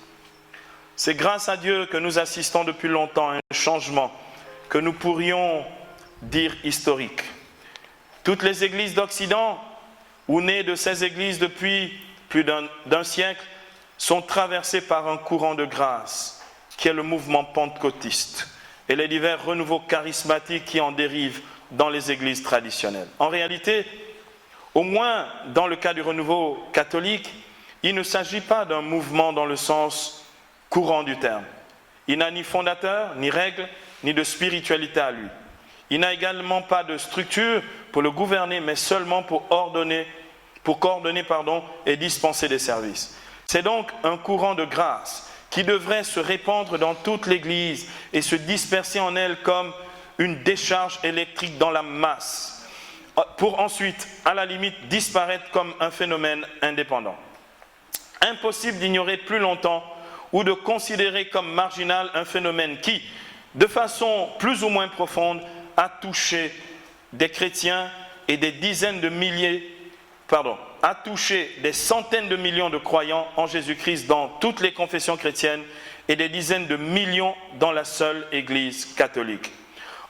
C'est grâce à Dieu que nous assistons depuis longtemps à un changement que nous pourrions dire historique. Toutes les églises d'Occident, ou nées de ces églises depuis plus d'un siècle, sont traversées par un courant de grâce, qui est le mouvement pentecôtiste, et les divers renouveaux charismatiques qui en dérivent dans les églises traditionnelles. En réalité, au moins dans le cas du renouveau catholique, il ne s'agit pas d'un mouvement dans le sens courant du terme. Il n'a ni fondateur, ni règle, ni de spiritualité à lui. Il n'a également pas de structure pour le gouverner, mais seulement pour coordonner et dispenser des services. C'est donc un courant de grâce qui devrait se répandre dans toute l'Église et se disperser en elle comme une décharge électrique dans la masse, pour ensuite, à la limite, disparaître comme un phénomène indépendant. Impossible d'ignorer plus longtemps ou de considérer comme marginal un phénomène qui, de façon plus ou moins profonde, a touché des chrétiens et a touché des centaines de millions de croyants en Jésus-Christ dans toutes les confessions chrétiennes et des dizaines de millions dans la seule Église catholique.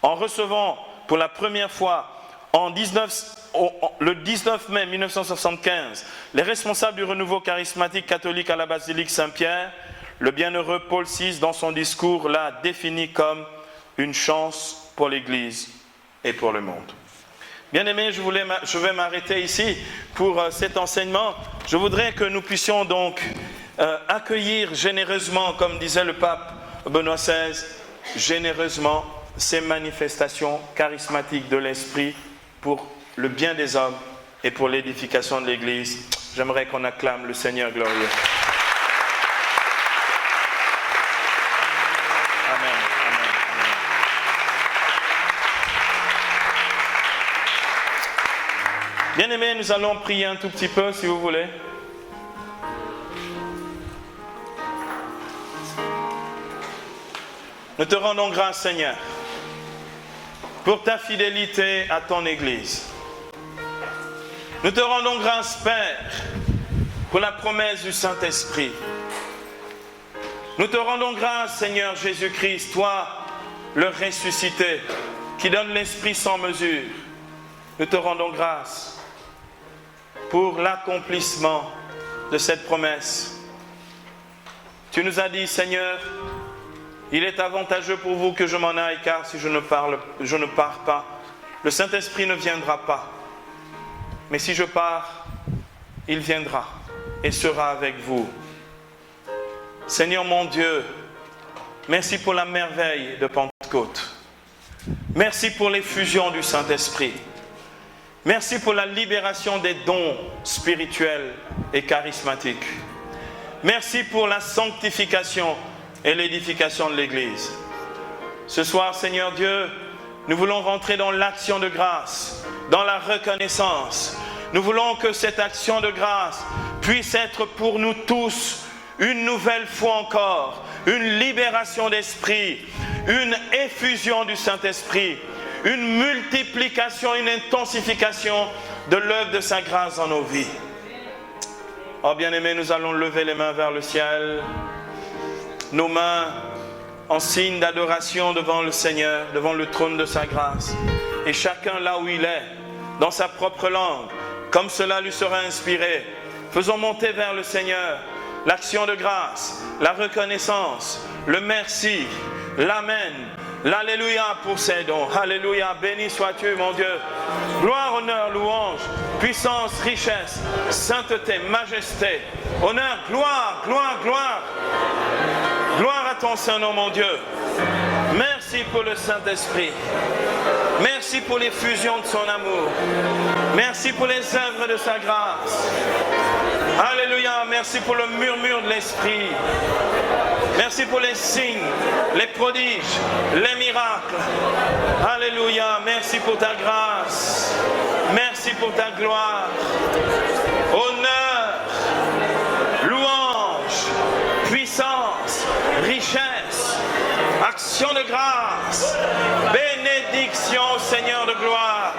En recevant pour la première fois le 19 mai 1975 les responsables du renouveau charismatique catholique à la basilique Saint-Pierre, le bienheureux Paul VI, dans son discours, l'a défini comme une chance pour l'Église et pour le monde. Bien-aimés, je vais m'arrêter ici pour cet enseignement. Je voudrais que nous puissions donc accueillir généreusement, comme disait le pape Benoît XVI, généreusement ces manifestations charismatiques de l'Esprit pour le bien des hommes et pour l'édification de l'Église. J'aimerais qu'on acclame le Seigneur glorieux. Bien-aimés, nous allons prier un tout petit peu, si vous voulez. Nous te rendons grâce, Seigneur, pour ta fidélité à ton Église. Nous te rendons grâce, Père, pour la promesse du Saint-Esprit. Nous te rendons grâce, Seigneur Jésus-Christ, toi, le ressuscité, qui donne l'Esprit sans mesure. Nous te rendons grâce pour l'accomplissement de cette promesse. Tu nous as dit, Seigneur, il est avantageux pour vous que je m'en aille, car si je ne pars pas, le Saint-Esprit ne viendra pas. Mais si je pars, il viendra et sera avec vous. Seigneur mon Dieu, merci pour la merveille de Pentecôte. Merci pour l'effusion du Saint-Esprit. Merci pour la libération des dons spirituels et charismatiques. Merci pour la sanctification et l'édification de l'Église. Ce soir, Seigneur Dieu, nous voulons rentrer dans l'action de grâce, dans la reconnaissance. Nous voulons que cette action de grâce puisse être pour nous tous, une nouvelle fois encore, une libération d'esprit, une effusion du Saint-Esprit, une multiplication, une intensification de l'œuvre de sa grâce dans nos vies. Oh bien-aimés, nous allons lever les mains vers le ciel, nos mains en signe d'adoration devant le Seigneur, devant le trône de sa grâce. Et chacun là où il est, dans sa propre langue, comme cela lui sera inspiré, faisons monter vers le Seigneur l'action de grâce, la reconnaissance, le merci, l'amen, l'alléluia pour ces dons. Alléluia, béni sois-tu mon Dieu. Gloire, honneur, louange, puissance, richesse, sainteté, majesté, honneur, gloire, gloire, gloire. Gloire à ton Saint-Nom mon Dieu. Merci pour le Saint-Esprit. Merci pour l'effusion de son amour. Merci pour les œuvres de sa grâce. Alléluia, merci pour le murmure de l'Esprit. Merci pour les signes, les prodiges, les miracles. Alléluia, merci pour ta grâce. Merci pour ta gloire. Honneur, louange, puissance, richesse, action de grâce, bénédiction, Seigneur de gloire.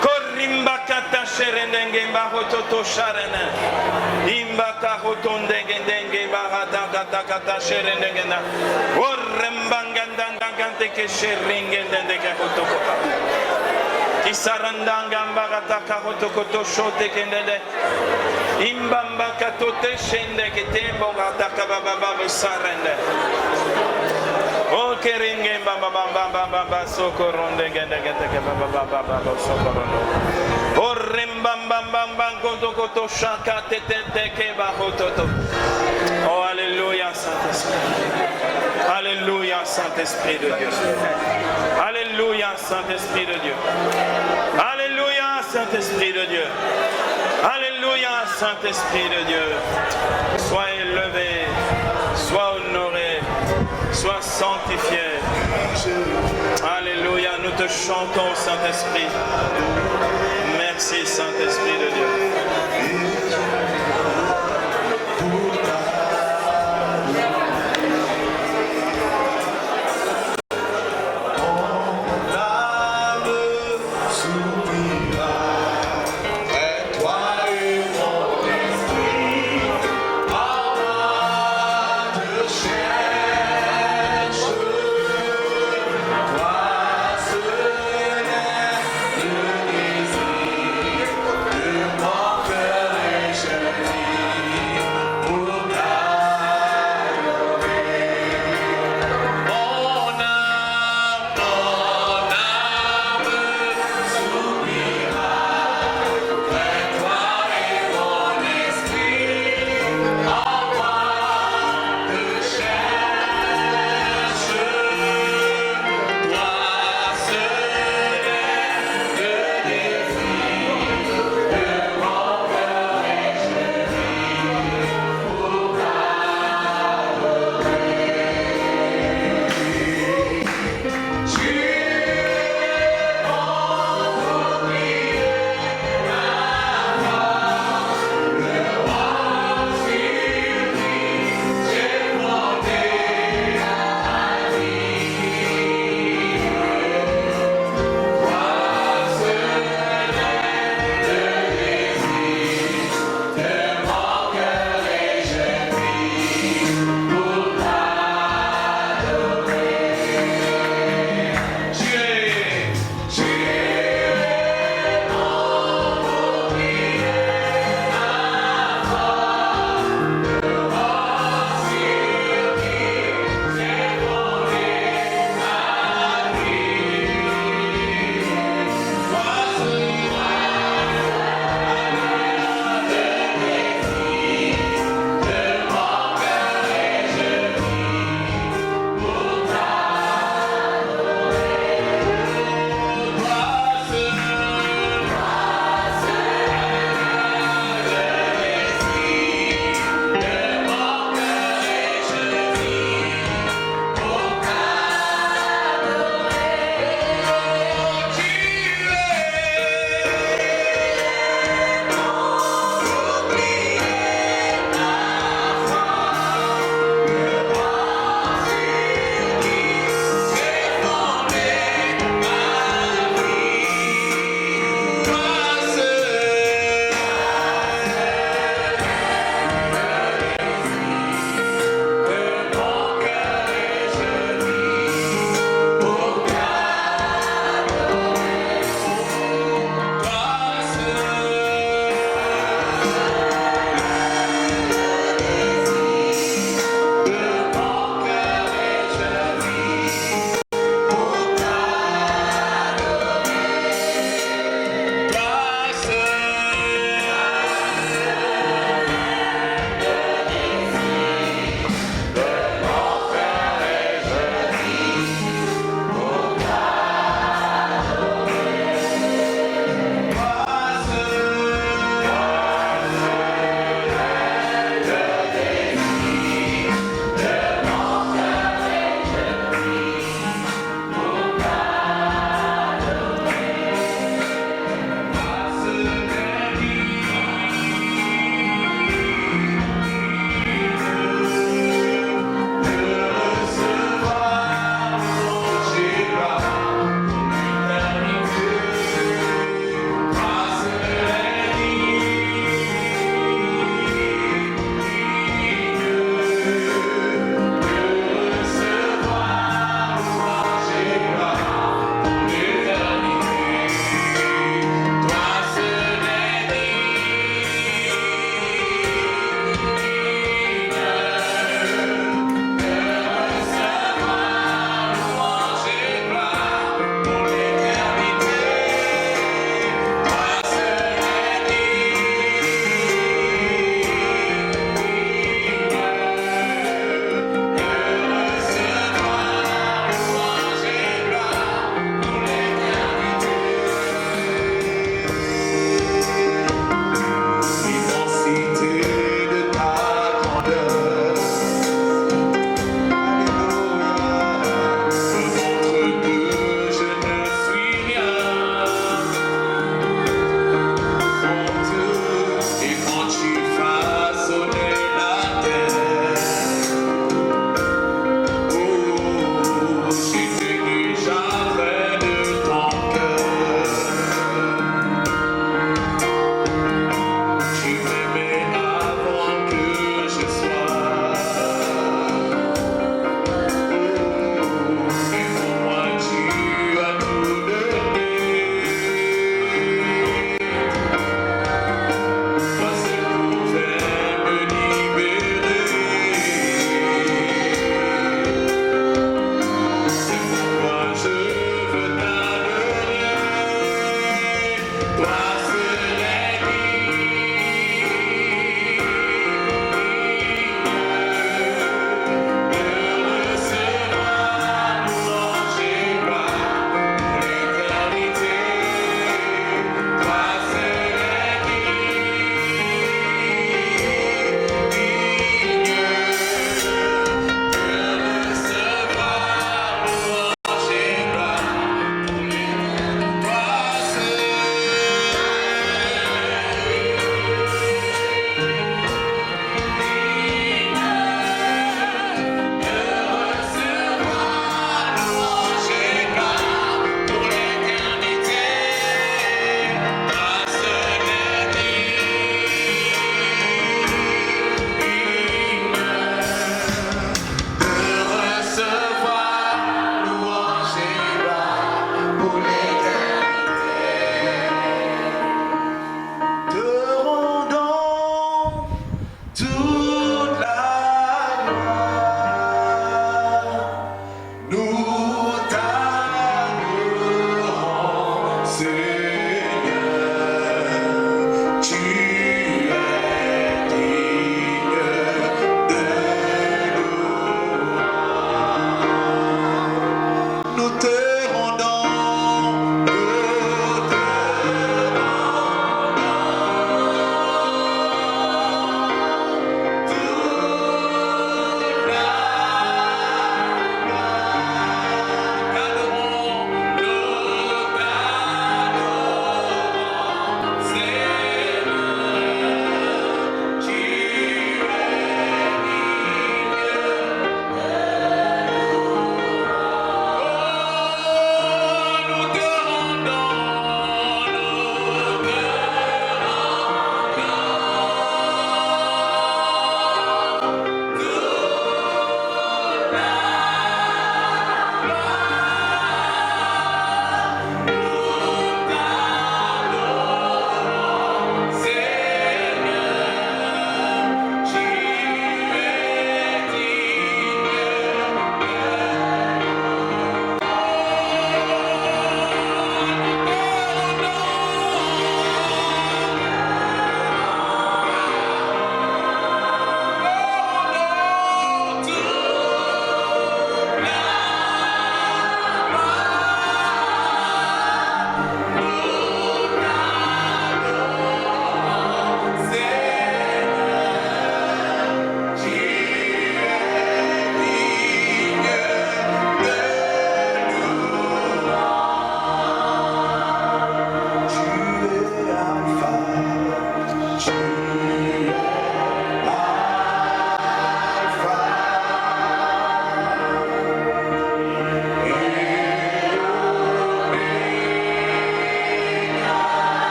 Korimbakata sherendenge bahototo sharene. Imbaka hotondenge denge bahata kata sherendenge na. Orembangandanga gante ke sherenge denge hotokota. Isarandanga mbagata kahotokoto shote kendende. Imbamba katote shende ke tembo gata kababa sarende. O keringe baba baba sokoronde gende ke baba sokorondo. O rembamba koto shaka tete ke bahototo. Oh alléluia Saint-Esprit. Saint-Esprit de Dieu. Alléluia, Saint-Esprit de Dieu. Alléluia, Saint-Esprit de Dieu. Alléluia, Saint-Esprit de Dieu. Sois élevé, sois honoré, sois sanctifié. Alléluia, nous te chantons, Saint-Esprit. Merci, Saint-Esprit de Dieu.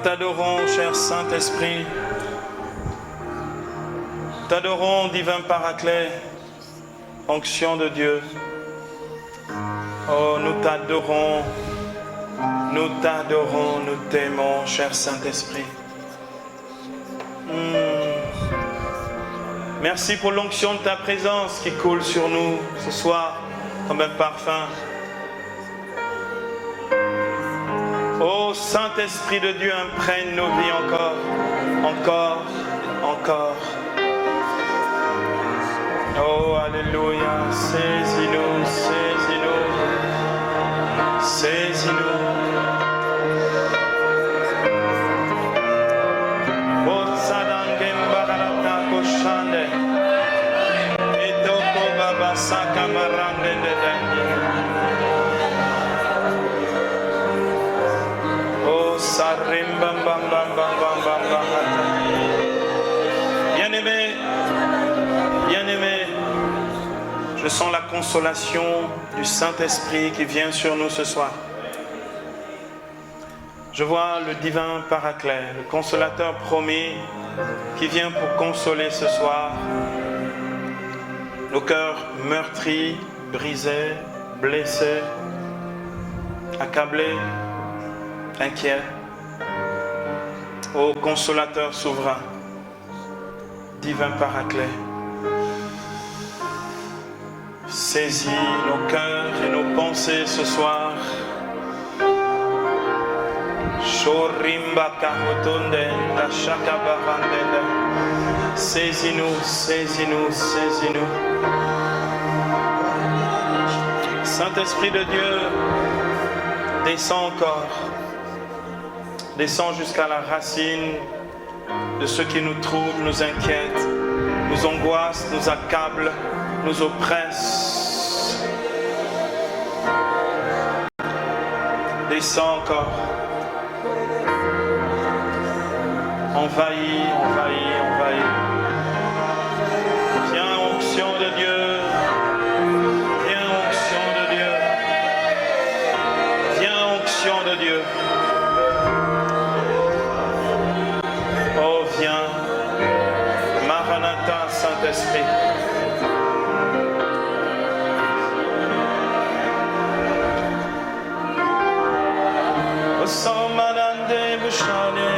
t'adorons, cher Saint-Esprit. T'adorons, divin Paraclet, onction de Dieu. Oh, nous t'adorons, nous t'aimons, cher Saint-Esprit. Merci pour l'onction de ta présence qui coule sur nous ce soir comme un parfum. Oh, Saint-Esprit de Dieu, imprègne nos vies encore. Oh, alléluia, saisis-nous. Oh, Sadangem Bagarata Koshande, Etoko Baba Sakamarande de Dani. Oh, Sarim Bam Bam Bam Bam Bam Bam Bam. Bien-aimé, je sens la consolation du Saint-Esprit qui vient sur nous ce soir. Je vois le divin Paraclet, le consolateur promis qui vient pour consoler ce soir nos cœurs meurtris, brisés, blessés, accablés, inquiets. Ô consolateur souverain, divin Paraclet, saisis nos cœurs et nos pensées ce soir. Saisis-nous. Saint-Esprit de Dieu, descends encore. Descends jusqu'à la racine de ce qui nous trouble, nous inquiète, nous angoisse, nous accable, nous oppresse. Descends encore. Envahis. Viens, onction de Dieu. Viens, onction de Dieu. Oh, viens. Maranatha, Saint-Esprit. Oh, Samanande Bushane.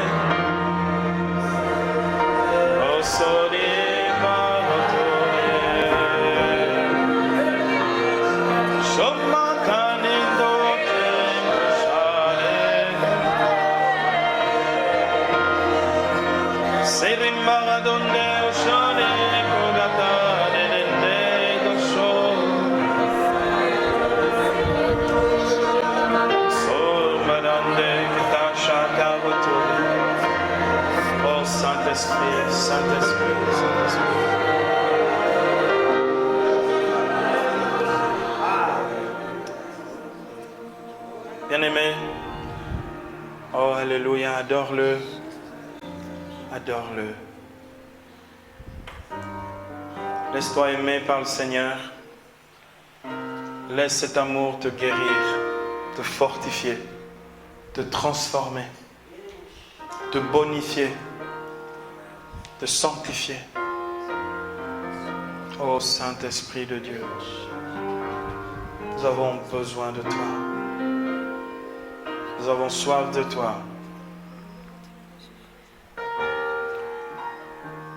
Saint-Esprit. Bien-aimé, oh alléluia, adore-le. Laisse-toi aimer par le Seigneur. Laisse cet amour te guérir, te fortifier, te transformer, te bonifier, te sanctifier. Ô Saint-Esprit de Dieu, nous avons besoin de toi. Nous avons soif de toi.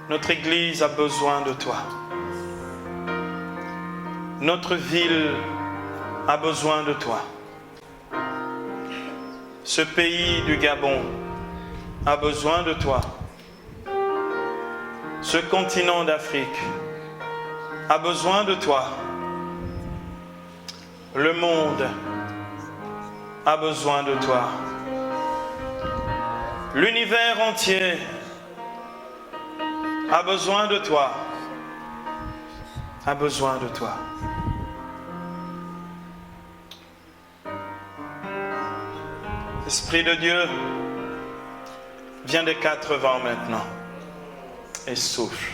Notre Église a besoin de toi. Notre ville a besoin de toi. Ce pays du Gabon a besoin de toi. Ce continent d'Afrique a besoin de toi. Le monde a besoin de toi. L'univers entier a besoin de toi. A besoin de toi. Esprit de Dieu, viens des 4 vents maintenant et souffle.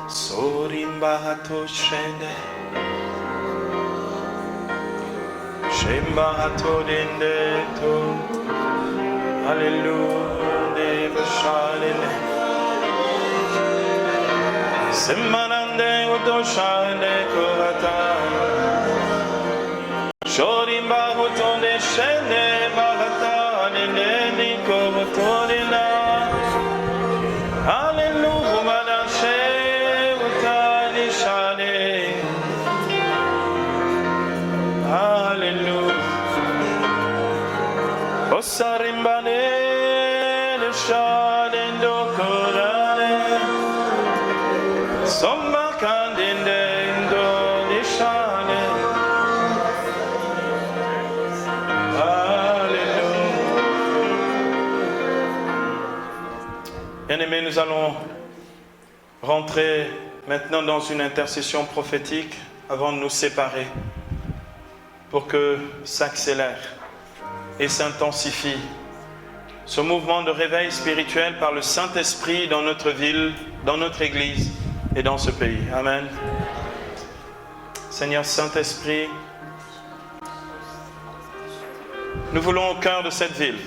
Sorimbahato shende, shembahato dendeto, Alléluia, Shalene. Semanande Otoshane Kurata. Shorimba Otonde Shene Barata, Nene Korotonina. Alléluia, Manache Otani Shane. Alléluia. Osarimbane le Shane Dokorane. Somma Kandinde Indonishane. Bien-aimés, nous allons rentrer maintenant dans une intercession prophétique avant de nous séparer pour que s'accélère et s'intensifie ce mouvement de réveil spirituel par le Saint-Esprit dans notre ville, dans notre Église et dans ce pays. Amen. Seigneur Saint-Esprit, nous voulons au cœur de cette ville,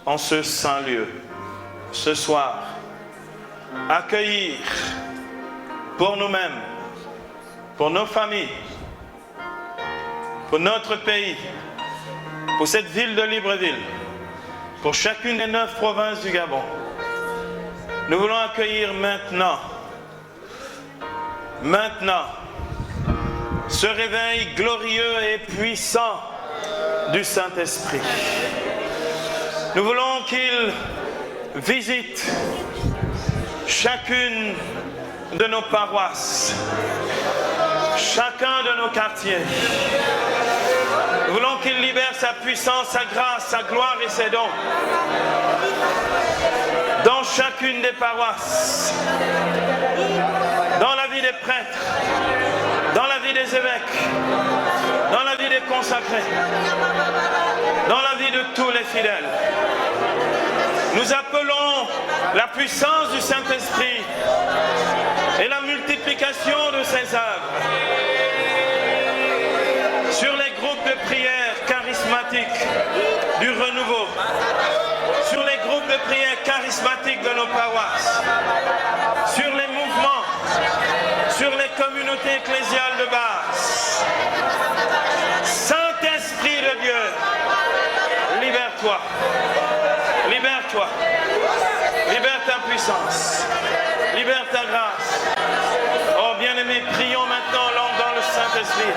en ce saint lieu, ce soir, accueillir pour nous-mêmes, pour nos familles, pour notre pays, pour cette ville de Libreville, pour chacune des 9 provinces du Gabon. Nous voulons accueillir maintenant, ce réveil glorieux et puissant du Saint-Esprit. Nous voulons qu'il visite chacune de nos paroisses, chacun de nos quartiers. Nous voulons qu'il libère sa puissance, sa grâce, sa gloire et ses dons dans chacune des paroisses, dans la vie des prêtres, dans la vie des évêques, dans la vie des consacrés, dans la vie de tous les fidèles. Nous appelons la puissance du Saint-Esprit et la multiplication de ses œuvres sur les groupes de prière charismatiques du renouveau, sur les groupes de prière charismatiques de nos paroisses, sur les mouvements, sur les communautés ecclésiales de base. Saint-Esprit de Dieu, libère-toi. Libère-toi, libère ta puissance, libère ta grâce. Oh bien-aimés, prions maintenant dans le Saint-Esprit.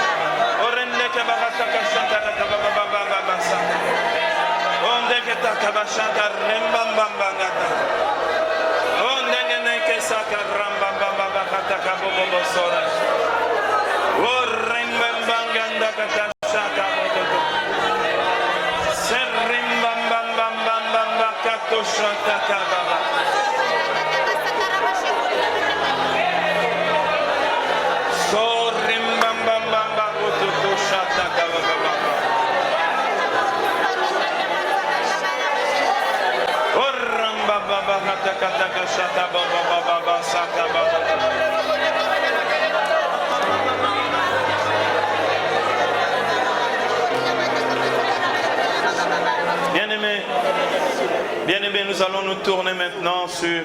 Bien-aimés, nous allons nous tourner maintenant sur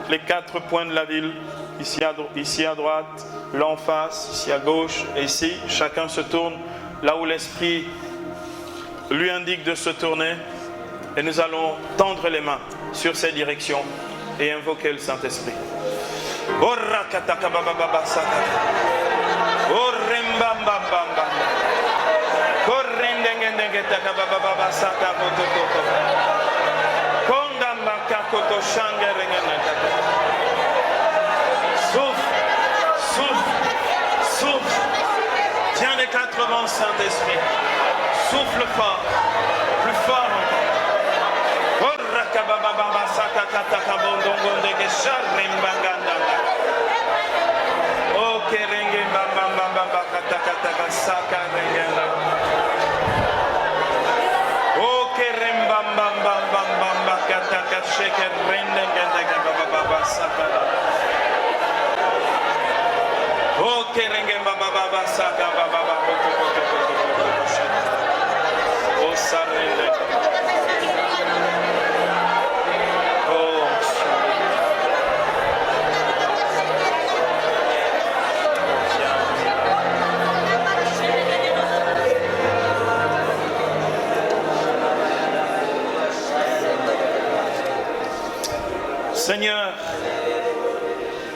les 4 points de la ville, ici à droite, là en face, ici à gauche et ici. Chacun se tourne là où l'Esprit lui indique de se tourner et nous allons tendre les mains sur ces directions et invoquer le Saint-Esprit. Souffle, souffle, souffle. Tiens les 4 vents, Saint-Esprit. Souffle fort, plus fort encore.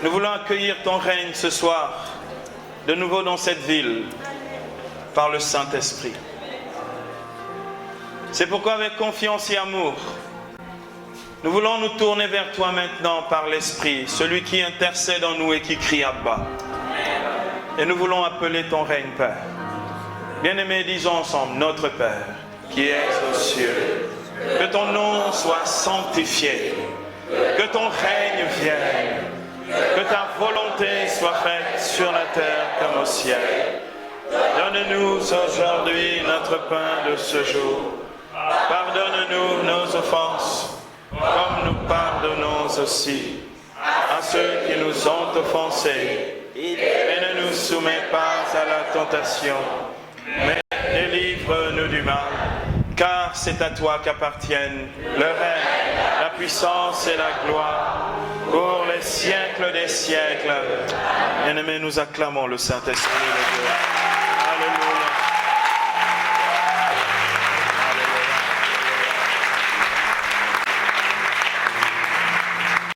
Nous voulons accueillir ton règne ce soir, de nouveau dans cette ville, par le Saint-Esprit. C'est pourquoi avec confiance et amour, nous voulons nous tourner vers toi maintenant par l'Esprit, celui qui intercède en nous et qui crie Abba. Et nous voulons appeler ton règne, Père. Bien-aimés, disons ensemble, notre Père, qui es aux cieux, que ton nom soit sanctifié, que ton règne vienne, que ta volonté soit faite sur la terre comme au ciel. Donne-nous aujourd'hui notre pain de ce jour. Pardonne-nous nos offenses, comme nous pardonnons aussi à ceux qui nous ont offensés. Et ne nous soumets pas à la tentation, mais délivre-nous du mal, car c'est à toi qu'appartiennent le règne, la puissance et la gloire, pour les siècles des siècles. Bien-aimés, nous acclamons le Saint-Esprit de Dieu.